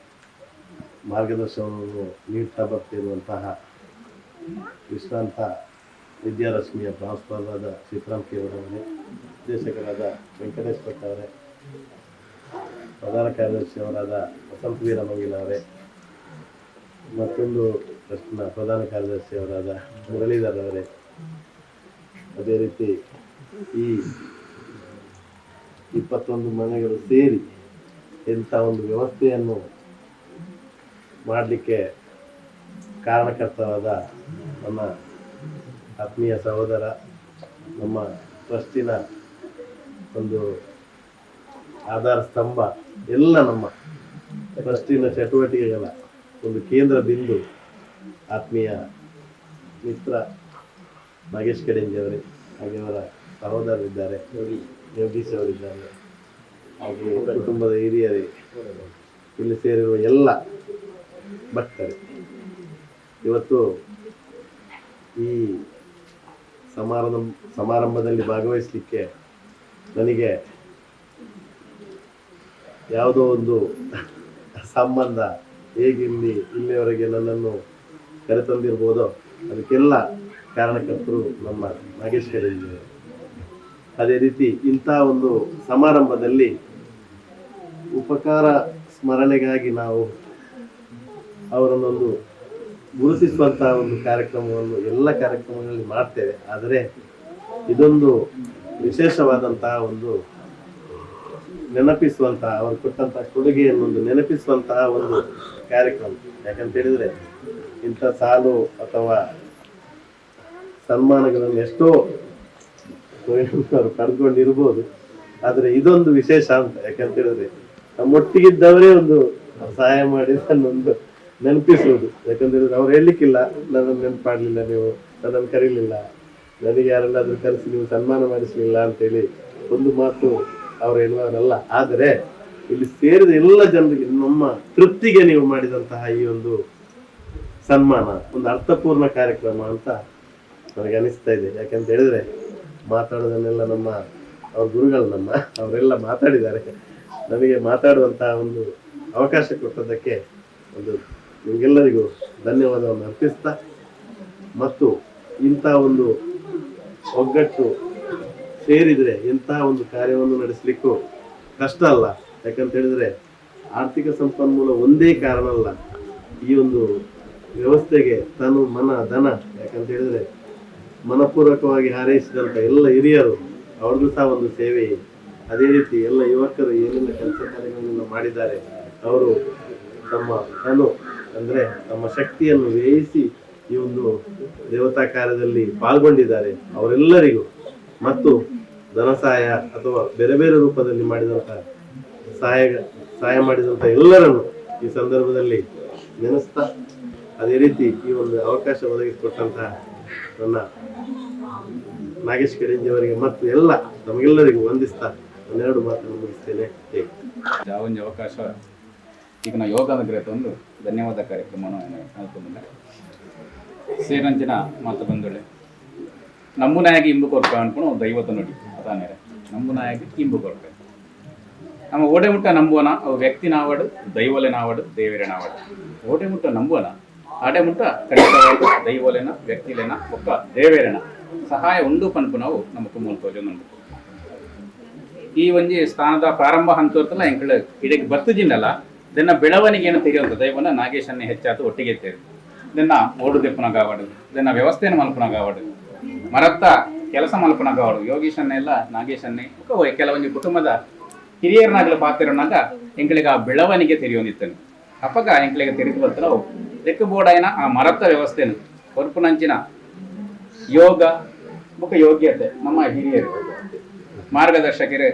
ಮಾರ್ಗದರ್ಶನವನ್ನು ನೀಡ್ತಾ ಬರ್ತಿರುವಂತಹ ವಿಶ್ರಾಂತ ವಿದ್ಯಾರಶ್ಮಿಯ ಪ್ರಾಂಶುಪಾಲರಾದ ಶ್ರೀರಾಮ್ ಕೆ ಅವರವರೇ, ನಿರ್ದೇಶಕರಾದ ವೆಂಕಟೇಶ್ ಭಟ್ ಅವರೇ, ಪ್ರಧಾನ ಕಾರ್ಯದರ್ಶಿಯವರಾದ ವಸಂತ ವೀರಮಂಗಿಲ ಅವರೇ, ಮತ್ತೊಂದು ಟ್ರಸ್ಟ್ನ ಪ್ರಧಾನ ಕಾರ್ಯದರ್ಶಿಯವರಾದ ಮುರಳೀಧರ್ ಅವರೇ, ಅದೇ ರೀತಿ ಈ 21 ಮನೆಗಳು ಸೇರಿ ಇಂಥ ಒಂದು ವ್ಯವಸ್ಥೆಯನ್ನು ಮಾಡಲಿಕ್ಕೆ ಕಾರಣಕರ್ತರಾದ ನಮ್ಮ ಆತ್ಮೀಯ ಸಹೋದರ, ನಮ್ಮ ಟ್ರಸ್ಟಿನ ಒಂದು ಆಧಾರ ಸ್ತಂಭ, ಎಲ್ಲ ನಮ್ಮ ಟ್ರಸ್ಟಿನ ಚಟುವಟಿಕೆಗಳ ಒಂದು ಕೇಂದ್ರ ಬಿಂದು ಆತ್ಮೀಯ ಮಿತ್ರ ನಾಗೇಶ್ ಕಡೆಂಜಿಯವರೇ, ಹಾಗೆ ಅವರ ಸಹೋದರರಿದ್ದಾರೆ, ಯೋಗೀಶ್ ಅವರಿದ್ದಾರೆ, ಹಾಗೂ ಕುಟುಂಬದ ಹಿರಿಯರೇ, ಇಲ್ಲಿ ಸೇರಿರುವ ಎಲ್ಲ ಭಕ್ತರೇ, ಇವತ್ತು ಈ ಸಮಾರಂಭದಲ್ಲಿ ಭಾಗವಹಿಸಲಿಕ್ಕೆ ನನಗೆ ಯಾವುದೋ ಒಂದು ಸಂಬಂಧ ಇಲ್ಲಿಯವರೆಗೆ ನನ್ನನ್ನು ಕರೆತಂದಿರ್ಬೋದೋ ಅದಕ್ಕೆಲ್ಲ ಕಾರಣಕರ್ತರು ನಮ್ಮ ನಾಗೇಶ್ ಕಡೆಂಜಿ. ಅದೇ ರೀತಿ ಇಂಥ ಒಂದು ಸಮಾರಂಭದಲ್ಲಿ ಉಪಕಾರ ಸ್ಮರಣೆಗಾಗಿ ನಾವು ಅವರನ್ನೊಂದು ಗುರುತಿಸುವಂತಹ ಒಂದು ಕಾರ್ಯಕ್ರಮವನ್ನು ಎಲ್ಲ ಕಾರ್ಯಕ್ರಮಗಳಲ್ಲಿ ಮಾಡ್ತೇವೆ. ಆದರೆ ಇದೊಂದು ವಿಶೇಷವಾದಂತಹ ಒಂದು ನೆನಪಿಸುವಂತಹ, ಅವರು ಕೊಟ್ಟಂತಹ ಕೊಡುಗೆಯನ್ನು ನೆನಪಿಸುವಂತಹ ಒಂದು ಕಾರ್ಯಕ್ರಮ. ಯಾಕಂತ ಹೇಳಿದ್ರೆ ಇಂಥ ಸಾಲು ಅಥವಾ ಸನ್ಮಾನಗಳನ್ನು ಎಷ್ಟೋ ಅವರು ಪಡೆದುಕೊಂಡಿರ್ಬೋದು, ಆದರೆ ಇದೊಂದು ವಿಶೇಷ ಅಂತ. ಯಾಕಂತ ಹೇಳಿದ್ರೆ ನಮ್ಮೊಟ್ಟಿಗಿದ್ದವರೇ ಒಂದು ಸಹಾಯ ಮಾಡಿ ನನ್ನೊಂದು ನೆನಪಿಸುವುದು. ಯಾಕಂತ ಹೇಳಿದ್ರೆ ಅವ್ರು ಹೇಳಲಿಕ್ಕಿಲ್ಲ, ನನ್ನನ್ನು ನೆನಪಾಡಲಿಲ್ಲ, ನೀವು ನನ್ನನ್ನು ಕರೀಲಿಲ್ಲ, ನನಗೆ ಯಾರೆಲ್ಲಾದ್ರೂ ಕರೆಸಿ ನೀವು ಸನ್ಮಾನ ಮಾಡಿಸಲಿಲ್ಲ ಅಂತೇಳಿ ಒಂದು ಮಾತು ಅವ್ರು ಹೇಳುವವರಲ್ಲ. ಆದರೆ ಇಲ್ಲಿ ಸೇರಿದ ಎಲ್ಲ ಜನರಿಗೆ ನಮ್ಮ ತೃಪ್ತಿಗೆ ನೀವು ಮಾಡಿದಂತಹ ಈ ಒಂದು ಸನ್ಮಾನ ಒಂದು ಅರ್ಥಪೂರ್ಣ ಕಾರ್ಯಕ್ರಮ ಅಂತ ನನಗೆ ಅನಿಸ್ತಾ ಇದೆ. ಯಾಕಂತ ಹೇಳಿದ್ರೆ ಮಾತಾಡೋದನ್ನೆಲ್ಲ ಅವ್ರ ಗುರುಗಳು ಅವರೆಲ್ಲ ಮಾತಾಡಿದ್ದಾರೆ. ನನಗೆ ಮಾತಾಡುವಂತಹ ಒಂದು ಅವಕಾಶ ಕೊಟ್ಟದ್ದಕ್ಕೆ ನಿಮಗೆಲ್ಲರಿಗೂ ಧನ್ಯವಾದವನ್ನು ಅರ್ಪಿಸ್ತಾ, ಮತ್ತು ಇಂಥ ಒಂದು ಒಗ್ಗಟ್ಟು ಸೇರಿದರೆ ಇಂತಹ ಒಂದು ಕಾರ್ಯವನ್ನು ನಡೆಸಲಿಕ್ಕೂ ಕಷ್ಟ ಅಲ್ಲ. ಯಾಕಂತ ಹೇಳಿದ್ರೆ ಆರ್ಥಿಕ ಸಂಪನ್ಮೂಲ ಒಂದೇ ಕಾರಣ ಅಲ್ಲ ಈ ಒಂದು ವ್ಯವಸ್ಥೆಗೆ, ತನು ಮನ ಧನ. ಯಾಕಂತ ಹೇಳಿದ್ರೆ ಮನಪೂರ್ವಕವಾಗಿ ಹಾರೈಸಿದಂಥ ಎಲ್ಲ ಹಿರಿಯರು, ಅವ್ರದ್ದು ಸಹ ಒಂದು ಸೇವೆ. ಅದೇ ರೀತಿ ಎಲ್ಲ ಯುವಕರು ಏನೆಲ್ಲ ಕೆಲಸ ಕಾರ್ಯಗಳನ್ನು ಮಾಡಿದ್ದಾರೆ, ಅವರು ತಮ್ಮ ಅಂದರೆ ತಮ್ಮ ಶಕ್ತಿಯನ್ನು ವ್ಯಯಿಸಿ ಈ ಒಂದು ದೇವತಾ ಕಾರ್ಯದಲ್ಲಿ ಪಾಲ್ಗೊಂಡಿದ್ದಾರೆ. ಅವರೆಲ್ಲರಿಗೂ ಮತ್ತು ಧನ ಸಹಾಯ ಅಥವಾ ಬೇರೆ ಬೇರೆ ರೂಪದಲ್ಲಿ ಮಾಡಿದಂಥ ಸಹಾಯ ಮಾಡಿದಂಥ ಎಲ್ಲರನ್ನು ಈ ಸಂದರ್ಭದಲ್ಲಿ ನೆನೆಸ್ತಾ, ಅದೇ ರೀತಿ ಈ ಒಂದು ಅವಕಾಶ ಒದಗಿಸಿಕೊಟ್ಟಂತಹ ನನ್ನ ನಾಗೇಶ್ ಕಡೆಂಜಿ ಅವರಿಗೆ ಮತ್ತು ಎಲ್ಲ ತಮಗೆಲ್ಲರಿಗೂ ವಂದಿಸ್ತಾ ಒಂದೆರಡು ಮಾತನ್ನು ಮುಗಿಸ್ತೇನೆ. ಯಾವೊಂದು ಅವಕಾಶ ಈಗ ನಾ ಯೋಗ ಅಂದ್ರೆ ಒಂದು ಧನ್ಯವಾದ ಕಾರ್ಯಕ್ರಮವನ್ನು ಅನ್ಕೊಂಡಿದ್ದೆ. ಸೇರಂಚಿನ ಮಾತು ಬಂದೊಳ್ಳೆ ನಮ್ಮುನಾಯಾಗಿ ಇಂಬು ಕೊರ್ಪ ಅನ್ಕೊಂಡು ದೈವತ ನೋಡಿ ಅದಾನೆ ನಮ್ಮುನಾಯಾಗಿ ಇಂಬು ಕೊರ್ಪ ನಮ್ಮ ಓಡೆ ಮುಟ್ಟ ನಂಬುವನ ಅವು ವ್ಯಕ್ತಿ ನಾವಡು ದೈವಲೆ ನಾವಡು ದೇವರೇ ನಾವಡು ಓಡೆ ಮುಟ್ಟ ನಂಬುವನ ಆಡೆ ಮುಟ್ಟ ಖಂಡಿತವಾದ ದೈವಲೆನ ವ್ಯಕ್ತಿಲೆನ ಒಕ್ಕ ದೇವೇರೆನ ಸಹಾಯ ಉಂಡು ಪನ್ಪು ನಾವು ನಮಕು ಮೂಲಕ ನಂಬು ಈ ಒಂಜಿ ಸ್ಥಾನದ ಪ್ರಾರಂಭ ಹಂತ ಇರ್ತಲ್ಲ ಎಂಕಳು ಇದಕ್ಕೆ ಬರ್ತಜಿಂದಲ್ಲ ಇದನ್ನ ಬೆಳವಣಿಗೆ ಏನು ತೆರೆಯುವಂಥ ದೈವನ ನಾಗೇಶನ್ನೇ ಹೆಚ್ಚಾತು ಒಟ್ಟಿಗೆ ಇರ್ತೇವೆ ಇದನ್ನ ಓಡು ದೆಪ್ಪನಾಗವಾಡು ಇದನ್ನ ವ್ಯವಸ್ಥೆಯನ್ನು ಮಲ್ಪನಾಗವಾಡು ಮರತ್ತ ಕೆಲಸ ಮಲ್ಪನಾಗವಾಡು ಯೋಗೀಶನ್ನೆಲ್ಲ ನಾಗೇಶನ್ನೇ ಕೆಲವೊಂದು ಕುಟುಂಬದ ಹಿರಿಯರನಾಗಲು ಪಾತ್ರನಾಗ ಎಂಕಳಿಗೆ ಆ ಬೆಳವಣಿಗೆ ತೆರೆಯೋನಿತ್ತನು ಅಪ್ಪಗ ಎಂಕಳಿಗೆ ತೆರೆದು ಬರ್ತಾರ ಲೆಕ್ಕ ಬೋಡಾಯಿನ ಆ ಮರತ್ತ ವ್ಯವಸ್ಥೆನು ಹೊರಪುನಂಚಿನ ಯೋಗ ಮುಖ ಯೋಗ್ಯತೆ ನಮ್ಮ ಹಿರಿಯರು ಮಾರ್ಗದರ್ಶಕರೇ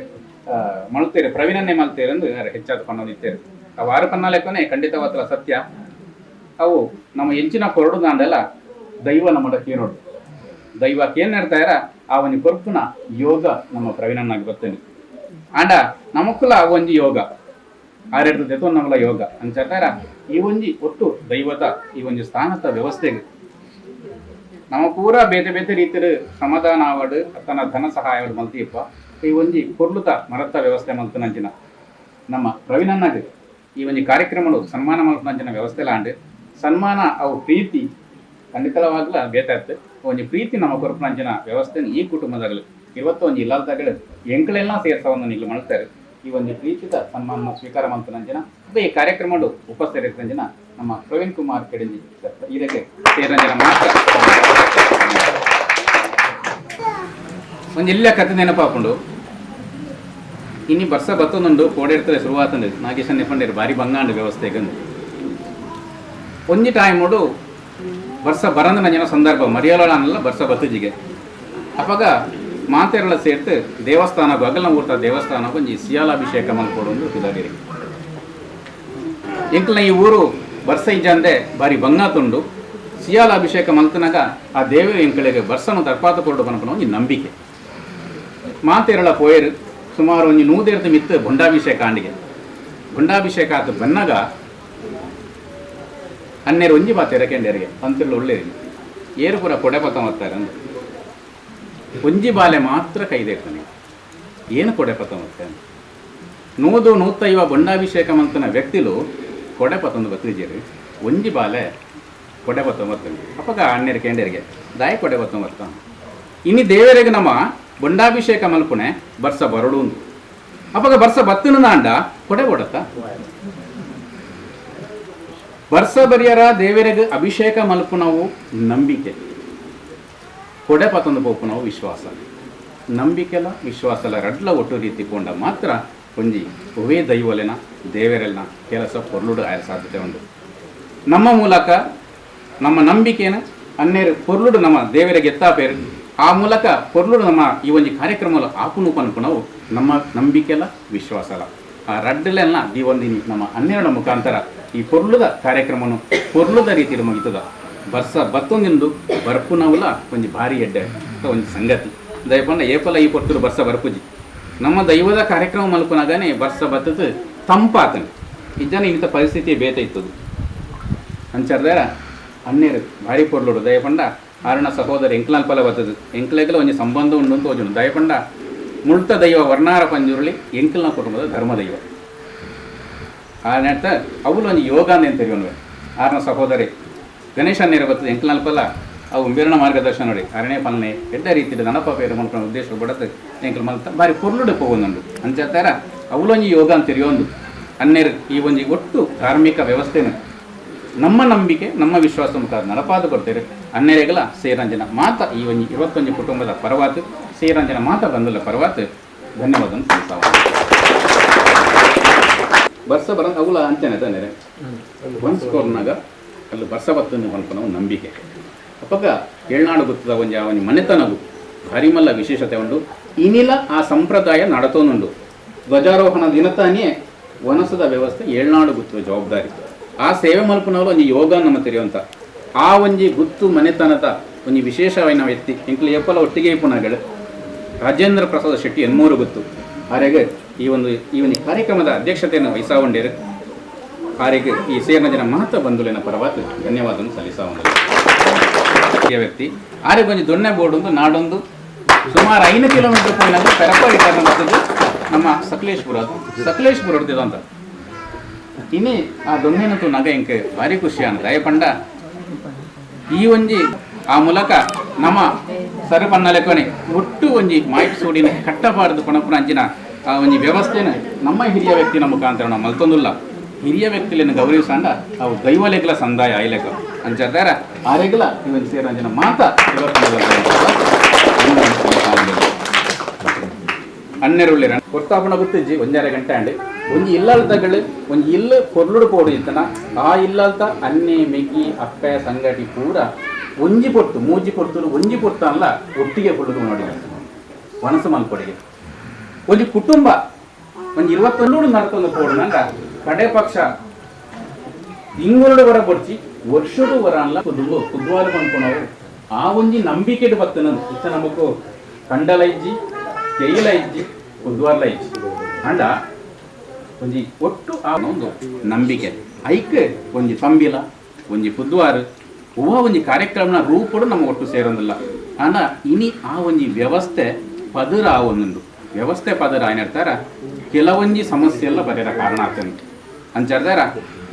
ಮಲ್ತೇರು ಪ್ರವೀಣನ್ನೇ ಮಲ್ತೇರು ಎಂದು ಹೆಚ್ಚಾದ ಪನ್ನೋದಿತ್ತೇರು ಅವು ಆರು ಪನ್ನಾಲೆಕ್ಕನೇ ಖಂಡಿತವಾದ ಸತ್ಯ ಅವು ನಮ್ಮ ಹೆಂಚಿನ ಕೊರಡು ದಾಂಡೆಲ್ಲ ದೈವ ನಮ್ಮಡಕ್ಕೆ ನೋಡು ದೈವಕ್ಕೆ ಏನ್ ಹೇಳ್ತಾರ ಆ ಒಂದು ಕೊರ್ಪುನ ಯೋಗ ನಮ್ಮ ಪ್ರವೀಣನಾಗಿ ಬರ್ತೇನೆ ಆಂಡ ನಮಕ್ಕುಲ ಒಂಜಿ ಯೋಗ ಆರೆಡ್ದು ತೆತ್ತು ನಮ್ಮಲ ಯೋಗ ಅಂಚಾರ ಈ ಒಂಜಿ ಒಟ್ಟು ದೈವತ ಈ ಒಂಜಿ ಸ್ಥಾನದ ವ್ಯವಸ್ಥೆಗೆ ನಮ್ಮ ಪೂರ ಬೇತೆ ಬೇತೆ ರೀತಿಯ ಸಮಾಧಾನ ಆವಡು ತನ್ನ ಧನ ಸಹಾಯ ಮಲ್ತಿಯಪ್ಪ ಈ ಒಂಜಿ ಕೊರ್ಲುತ ಮರತ್ತ ವ್ಯವಸ್ಥೆ ಮಲ್ತನಂಚಿನ ನಮ್ಮ ಪ್ರವೀಣನಾಗ ಈ ಒಂಜಿ ಕಾರ್ಯಕ್ರಮಗಳು ಸನ್ಮಾನ ಮಲ್ತನಂಚಿನ ವ್ಯವಸ್ಥೆ ಲಾಂಡ್ ಸನ್ಮಾನ ಅವು ಪ್ರೀತಿ ಖಂಡಿತವಾಗ್ಲ ಬೇತಾಯ್ತು ಒಂಜಿ ಪ್ರೀತಿ ನಮ್ಮ ಕೊರ್ಪನಂಚಿನ ವ್ಯವಸ್ಥೆ ಈ ಕುಟುಂಬದಾಗಲಿ ಇವತ್ತೊಂದು ಇಲ್ಲಾಲ್ದಾಗಲು ಎಂಕಳೆಲ್ಲ ಸೇರ್ಸವನ್ನು ನೀವು ಮಾಡ್ತಾರೆ ಈ ಒಂದು ಪ್ರೀತಿದ ಸನ್ಮಾನ ಸ್ವೀಕಾರ ಮಾಡ್ತಾನಂಜಿನ ಈ ಕಾರ್ಯಕ್ರಮಗಳು ಉಪಸ್ಥಿತಂಜಿನ ನಮ್ಮ ಪ್ರವೀಣ್ ಕುಮಾರ್ ಕೆಡಿಂಜಿ ಇದಕ್ಕೆ ಸೇರಂಜನ ಮಾತ್ರ ಒಂದು ಎಲ್ಲ ಕತೆ ನೆನಪಾಕೊಂಡು ಇನ್ನು ಬರ್ಸ ಬತ್ತೊಂದು ಕೋಡಿರ್ತದೆ ಶುರುವಾತಂದು ನಾಗೇಶನ್ ನೆಪಂಡಿರು ಭಾರಿ ಬಂಗಾಂಡ ವ್ಯವಸ್ಥೆಗಂದು ಒಂಜಿ ಟೈಮೋಡು ವರ್ಷ ಬರಂದ ನಂಜನ ಸಂದರ್ಭ ಮರಿಯಲಲ್ಲ ಬರ್ಸ ಬತ್ತಜಿಗೆ ಅವಾಗ ಮಾತೆರಳ ಸೇರ್ತು ದೇವಸ್ಥಾನ ಅಗಲ ಊಟ ದೇವಸ್ಥಾನ ಒಂಜಿ ಸಿಯಾಲಾಭಿಷೇಕ ಮಲ್ಕೊಡೊಂದು ಇದಾಗಿರಿ ಎಂಕ್ಲ ಈ ಊರು ಬರ್ಸ ಇಜ್ಜಂದೆ ಬಾರಿ ಬಂಗಾತುಂಡು ಸಿಯಾಲಾಭಿಷೇಕ ಮಲ್ತನಾಗ ಆ ದೇವರು ಎಂಕಳಿಗೆ ಬರ್ಸನು ತರ್ಪಾತ ಕೊರಡು ಬನಪನ ಒಂಜಿ ನಂಬಿಕೆ ಮಾತೆರಳ ಪೋಯರು ಸುಮಾರು ಒಂಜಿ 100 ಮಿತ್ತು ಬೊಂಡಾಭಿಷೇಕ ಆಂಡಿಗೆ ಬೊಂಡಾಭಿಷೇಕ ಆತ ಬನ್ನಾಗ ಅನ್ನೇರು ಒಂಜಿ ಬಾತ್ ಎರಕೆಂಡರಿಗೆ ಅಂತಿರ್ಲು ಒಳ್ಳೆರಿ ಏರು ಪೂರ ಕೊಡೆ ಪತ ಮಾಡ್ತಾರೆ ಅಂದ್ರೆ ಒಂಜಿ ಬಾಲೆ ಮಾತ್ರ ಕೈದೇರ್ತಾನೆ ಏನು ಕೊಡೆ ಪತ ಮಾಡ್ತಾನೆ 100-150 ಬೊಂಡಾಭಿಷೇಕ ಮಂತನ ವ್ಯಕ್ತಿಲು ಕೊಡೆ ಪತ್ತೊಂದು ಬತ್ರಿಜೇರಿ ಒಂಜಿ ಬಾಲೆ ಕೊಡೆ ಪತ್ತ ಬರ್ತಾನೆ ಅಪ್ಪಗ ಅಣ್ಣೇರು ಕೇಂಡರಿಗೆ ದಾಯಿ ಕೊಡೆ ಪತ್ತ ಬರ್ತಾನೆ ಇನ್ನು ದೇವರಿಗೆ ನಮ್ಮ ಬೊಂಡಾಭಿಷೇಕ ಮಲ್ಪುಣೆ ಬರ್ಸ ಬರಡು ಅಪ್ಪಗ ಬರ್ಸ ಬತ್ತನ ನಾಂಡ ಕೊಡೆ ಕೊಡತ್ತ ಬರ್ಸ ಬರಿಯರ ದೇವರಿಗೆ ಅಭಿಷೇಕ ಮಲ್ಪುನವು ನಂಬಿಕೆ ಕೊಡೆ ಪತ್ತೊಂದು ಪೋಪುನವು ವಿಶ್ವಾಸ ನಂಬಿಕೆಲ ವಿಶ್ವಾಸಲ ರಡ್ಲ ಒಟ್ಟು ರೀತಿ ಕೊಂಡ ಮಾತ್ರ ಒಂಜಿ ಒವೇ ದೈವಲೆನ ದೇವರೆಲ್ನ ಕೆಲಸ ಪೊರ್ಲುಡು ಆಯ ಸಾಧ್ಯತೆ ಉಂಟು ನಮ್ಮ ಮೂಲಕ ನಮ್ಮ ನಂಬಿಕೆನ ಅನ್ನೇರು ಪೊರ್ಲುಡು ನಮ್ಮ ದೇವರಿಗೆ ಎತ್ತಾಪೇರು ಆ ಮೂಲಕ ಪೊರ್ಲುಡು ನಮ್ಮ ಈ ಒಂಜಿ ಕಾರ್ಯಕ್ರಮ ಆಪುನು ಪನ್ಪುನವು ನಮ್ಮ ನಂಬಿಕೆಲ ವಿಶ್ವಾಸಲ ಆ ರಡ್ಡಲೆಲ್ಲ ಈ ಒಂದಿನಿ ನಮ್ಮ ಹನ್ನೆರಡು ಮುಖಾಂತರ ಈ ಪೊರ್ಲುದ ಕಾರ್ಯಕ್ರಮನು ಪೊರ್ಲುದ ರೀತಿಯಲ್ಲಿ ಮುಗಿತದ ಬರ್ಸ ಬತ್ತೊಂದಿಂದು ಬರ್ಪುನವುಲ ಒಂಜಿ ಭಾರಿ ಎಡ್ಡೆ ಒಂಜಿ ಸಂಗತಿ ದಯಪಂಡ ಏಪಲ ಈ ಪೊರ್ತುಲು ಬರ್ಸ ಬರ್ಪುಜಿ ನಮ್ಮ ದೈವದ ಕಾರ್ಯಕ್ರಮ ಮಲ್ಪನಾಗನೇ ಬರ್ಸ ಬತ್ತದು ತಂಪಾತನು ಇಜ್ಜನ ಇಂಥ ಪರಿಸ್ಥಿತಿ ಬೇತೆ ಇತ್ತದು ಅಂಚರ್ದಾರ ಹನ್ನೆರು ಭಾರಿ ಪೊರ್ಲುಡು ದಯಪಂಡ ಆರಣ ಸಹೋದರ ಎಂಕ್ಲಾಲ್ಪಲ ಬರ್ತದು ಎಂಕ್ಲೆಗಲ ಒಂಜಿ ಸಂಬಂಧ ಉಂಡು ಅಂತ ಓಜುಂಡು ದಯಪಂಡ ಮುಳ್ತ ದೈವ ವರ್ಣಾರ ಪಂಜುರುಳಿ ಎಂಕಲ್ನ ಕುಟುಂಬದ ಧರ್ಮದೈವ ಆ ನೆಟ್ಟ ಅವಳು ಒಂದು ಯೋಗ ಅಂತ ತೆರೆಯೋಣ ಆರನ ಸಹೋದರಿ ಗಣೇಶ ನೇರ ಬರ್ತದೆ ಎಂಕಲ್ನಲ್ಪಲ್ಲ ಅವು ಮೇರಣ ಮಾರ್ಗದರ್ಶನ ನೋಡಿ ಅರಣೆ ಪಾಲನೆ ಎಡ್ಡ ರೀತಿಯ ನನಪ ಪೇರು ಮಾಡ್ಕೊಂಡು ಉದ್ದೇಶ ಬಡತ್ತೆ ಎಂಕಲ್ ಮಲ್ತ ಬಾರಿ ಪೊರ್ಲುಡು ಹೋಗೊಂಡು ಅಂಚಾರ ಅವಳೊಂಜಿ ಯೋಗ ಅಂತ ತೆರೆಯೋಂದು ಅನ್ನೇರು ಈ ಒಂಜಿ ಒಟ್ಟು ಧಾರ್ಮಿಕ ವ್ಯವಸ್ಥೆನ ನಮ್ಮ ನಂಬಿಕೆ ನಮ್ಮ ವಿಶ್ವಾಸ ಮುಖಾಂತರ ನಡಪಾದ ಕೊಡ್ತೇವೆ ಅನ್ನೇರೆಗಲ ಸೇರಂಜನ ಮಾತ ಈ ಒಂಜಿ 21 ಕುಟುಂಬದ ಪರವಾತು ಸೇರಂಜನ ಮಾತ ಬಂದಲ್ಲ ಪರವಾತು ಧನ್ಯವಾದ ಸಲ್ಲಿಸಾವ ಬರ್ಸ ಬರ ಅವಳ ಅಂಚನೆ ತಾನೆ ಒನ್ಸ್ಕೋರ್ನಾಗ ಅಲ್ಲಿ ಬರ್ಸ ಬತ್ತನ್ನು ಮಲ್ಪನವು ನಂಬಿಕೆ ಅಪ್ಪಗ ಏಳ್ನಾಡು ಗೊತ್ತದ ಒಂಜಿ ಅವನಿ ಮನೆತನಗು ಭಾರಿಮಲ್ಲ ವಿಶೇಷತೆ ಉಂಡು ಇನ್ನಿಲ ಆ ಸಂಪ್ರದಾಯ ನಡತೋನುಂಡು ಧ್ವಜಾರೋಹಣ ದಿನತಾನೇ ವನಸದ ವ್ಯವಸ್ಥೆ ಏಳ್ನಾಡು ಗೊತ್ತುವ ಜವಾಬ್ದಾರಿ ಆ ಸೇವೆ ಮಲ್ಪನವರು ಒಂಜಿ ಯೋಗ ನಮ್ಮ ತೆರೆಯುವಂಥ ಆ ಒಂಜಿ ಗುತ್ತು ಮನೆತನದ ಒಂಜಿ ವಿಶೇಷವಾದ ವ್ಯಕ್ತಿ ಎಂಕ್ಲು ಎಪ್ಪಲ ಒಟ್ಟಿಗೆ ಪುನಗಳು ರಾಜೇಂದ್ರ ಪ್ರಸಾದ್ ಶೆಟ್ಟಿ ಎನ್ಮೂರು ಗೊತ್ತು ಆರೆಗೆ ಈ ಒಂದು ಕಾರ್ಯಕ್ರಮದ ಅಧ್ಯಕ್ಷತೆಯನ್ನು ವಹಿಸಾಗೊಂಡೇರು ಆರೆಗೆ ಈ ಸೇರ್ನ ಜನ ಮಹತ್ವ ಬಂಧುಲಿನ ಪರವಾಗಿ ಧನ್ಯವಾದವನ್ನು ಸಲ್ಲಿಸಾಗೊಂಡರು ಹಿರಿಯ ವ್ಯಕ್ತಿ ಆರೆ ಕೊಂಚ ದೊಣ್ಣೆ ಬೋರ್ಡ್ ಒಂದು ನಾಡೊಂದು ಸುಮಾರು 5 ಕಿಲೋಮೀಟರ್ ಪೋಯಿನಾಗ ಪೆರಪ ರಿಟರ್ನ್ ಬರ್ತದೆ ನಮ್ಮ ಸಕಲೇಶ್ಪುರ ಹೊಡ್ತಿದ್ದು ಅಂತ ಇನ್ನೇ ಆ ದೊಣ್ಣೆನಂತೂ ನಗ ಇಂಕೆ ಭಾರಿ ಖುಷಿ ಅಂತ ಪಂಡ ಈ ಒಂಜಿ ಆ ಮೂಲಕ ನಮ್ಮ ಸರಪನ್ನಲೆಕೊನೆ ಒಟ್ಟು ಒಂಜಿ ಮಾಹಿತಿ ಸೂಡಿನ ಕಟ್ಟಬಾರದು ಪಣಪುನ ಅಂಚಿನ ಆ ಒಂಜಿ ವ್ಯವಸ್ಥೆನ ನಮ್ಮ ಹಿರಿಯ ವ್ಯಕ್ತಿನ ಮುಖಾಂತರ ನಾವು ಮಲ್ತೊಂದುಲ್ಲ ಹಿರಿಯ ವ್ಯಕ್ತಿಗಳನ್ನು ಗೌರವಿಸಂಡ ಅವು ದೈವಲೆಗಳ ಸಂದಾಯ ಆಯ್ಲೆಕ ಅಂಚಾರ ಆರೆಗಲ ಇವನ್ ಸೇರಂಜನ ಮಾತ ಅನ್ನೆರುಳ್ಳಿ ಕೊರ್ತಾಪಣ ಗೊತ್ತಿಜ್ಜಿ 1.5 ಗಂಟೆ ಅಂಡಿ ಒಂಜಿ ಇಲ್ಲಲ್ ತಗಳು ಒಂಜಿ ಇಲ್ಲು ಕೊರ್ಲುಡು ಪೋಡು ಇತ್ತನ ಆ ಇಲ್ಲಲ್ತ ಅನ್ನೆ ಮೆಗ್ಗಿ ಅಕ್ಕ ಸಂಗಟಿ ಪೂರ ಒಂಜಿ ಪೊಟ್ಟು ಮೂಜಿ ಪೊಟ್ಟು ಒಂಜಿ ಪೊಟ್ಟ ಅಲ್ಲ ಒಟ್ಟಿಗೆ ಕೊಡುದು ನೋಡಿ ಮನಸ್ಸು ಮಲ್ಕೊಡಿಗೆ ಒಂಜಿ ಕುಟುಂಬ ಒಂಜಿ 21 ನಡ್ಕೊಂಡು ಪೋಡು ನಂಗ ಕಡೆ ಪಕ್ಷ ಇಂಗುರುಡು ವರ ಬಡ್ಚಿ ವರ್ಷಡು ವರ ಅಲ್ಲ ಕುದ್ವಾಲು ಅನ್ಕೊಳವು ಆ ಒಂಜಿ ನಂಬಿಕೆಡು ಬತ್ತನ ಇತ್ತ ನಮಕು ಕಂಡಲ ಇಜ್ಜಿ ಕೆಯ್ಲ ಇಜ್ಜಿ ಕುದ್ವಾರ್ಲ ಇಜ್ಜಿ ಅಂಡ ಒಂಜಿ ಒಟ್ಟು ಆ ಒಂದು ನಂಬಿಕೆ ಐಕ್ ಒಂಜಿ ಸಂಬಿಲ ಒಂಜಿ ಕುದ್ವಾರು ಹೂವ ಒಂಜಿ ಕಾರ್ಯಕ್ರಮನ ರೂಪಡು ನಮ್ಮ ಒಟ್ಟು ಸೇರೊಂದಿಲ್ಲ ಅಂಡ ಇನಿ ಆ ಒಂಜಿ ವ್ಯವಸ್ಥೆ ಪದರ ಆ ಒಂದೊಂದು ವ್ಯವಸ್ಥೆ ಪದರ ಏನಿರ್ತಾರ ಕೆಲವೊಂಜಿ ಸಮಸ್ಯೆ ಎಲ್ಲ ಬರೆಯರ ಕಾರಣ ಆಗ್ತದೆ ಅಂಚಾರ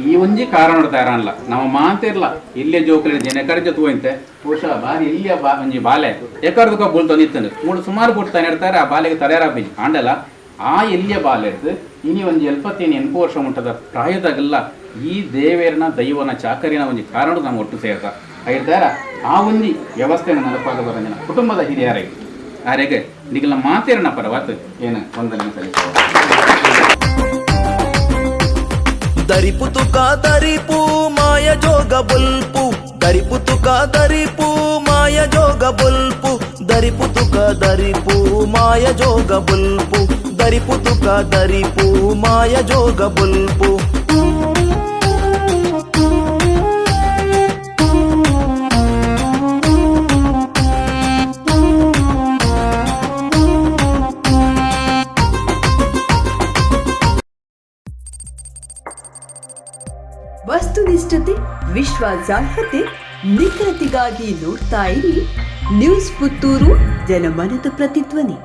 ಈ ಒಂಜಿ ಕಾರಣ ಅಲ್ಲ ನಮ್ಮ ಮಾತಿರ್ಲ ಇಲ್ಲೇ ಜೋಕಲಿ ಜನಕರ ಜೊತೆ ಹೋಯ್ತೆ ಬಹುಶಃ ಬಾರಿ ಇಲ್ಲಿಯ ಒಂಜಿ ಬಾಲೆ ಎಕರ್ದಕ್ಕ ಬೋಲ್ತ ನಿತ್ತಂದು ಮೂಡು ಸುಮಾರು ಕೊಡ್ತಾನೆ ಇರ್ತಾರೆ ಆ ಬಾಲೆಗೆ ತಲೆಯಾರ ಬೀಜಿ ಆಂಡಲ್ಲ ಆ ಎಲ್ಲಿಯ ಬಾಲೆ ಇರ್ತದೆ ಇನಿ ಒಂಜಿ 78 ವರ್ಷ ಮುಟ್ಟದ ಪ್ರಾಯದಾಗೆಲ್ಲ ಈ ದೇವೇರನ ದೈವನ ಚಾಕರಿನ ಒಂಜಿ ಕಾರಣ ನಮ್ಮ ಒಟ್ಟು ಸೇರ್ತ ಹೇಳ್ತಾರ ಆ ಒಂಜಿ ವ್ಯವಸ್ಥೆಯನ್ನು ನೆನಪಾಗಬಾರ ಜನ ಕುಟುಂಬದ ಹಿರಿಯರಿಗೆ ಆರೆಗೆ ನಿಗಲ ಮಾತೇರನ ಪರವಾತ್ ಏನು ವಂದನೆ ಸಲ್ಲಿಸುವ ದರಿಪು ತುಕ ದರಿಪು ಮಾಯ ಜೋಗ ಬುಲ್ಪು ದರಿಪು ತುಕ ದರಿಪು ಮಾಯ ಜೋಗ ಬುಲ್ಪು ದರಿಪು ತುಕ ದರಿಪು ಮಾಯ ಜೋಗ ಬುಲ್ಪು ದರಿಪು ತುಕ ದರಿಪು ಮಾಯ ಜೋಗ ಬುಲ್ಪು ವಸ್ತುನಿಷ್ಠತೆ, ವಿಶ್ವಾಸಾರ್ಹತೆ, ನಿಖರತೆಗಾಗಿ ನೋಡ್ತಾ ಇರಿ ನ್ಯೂಸ್ ಪುತ್ತೂರು, ಜನಮನದ ಪ್ರತಿಧ್ವನಿ.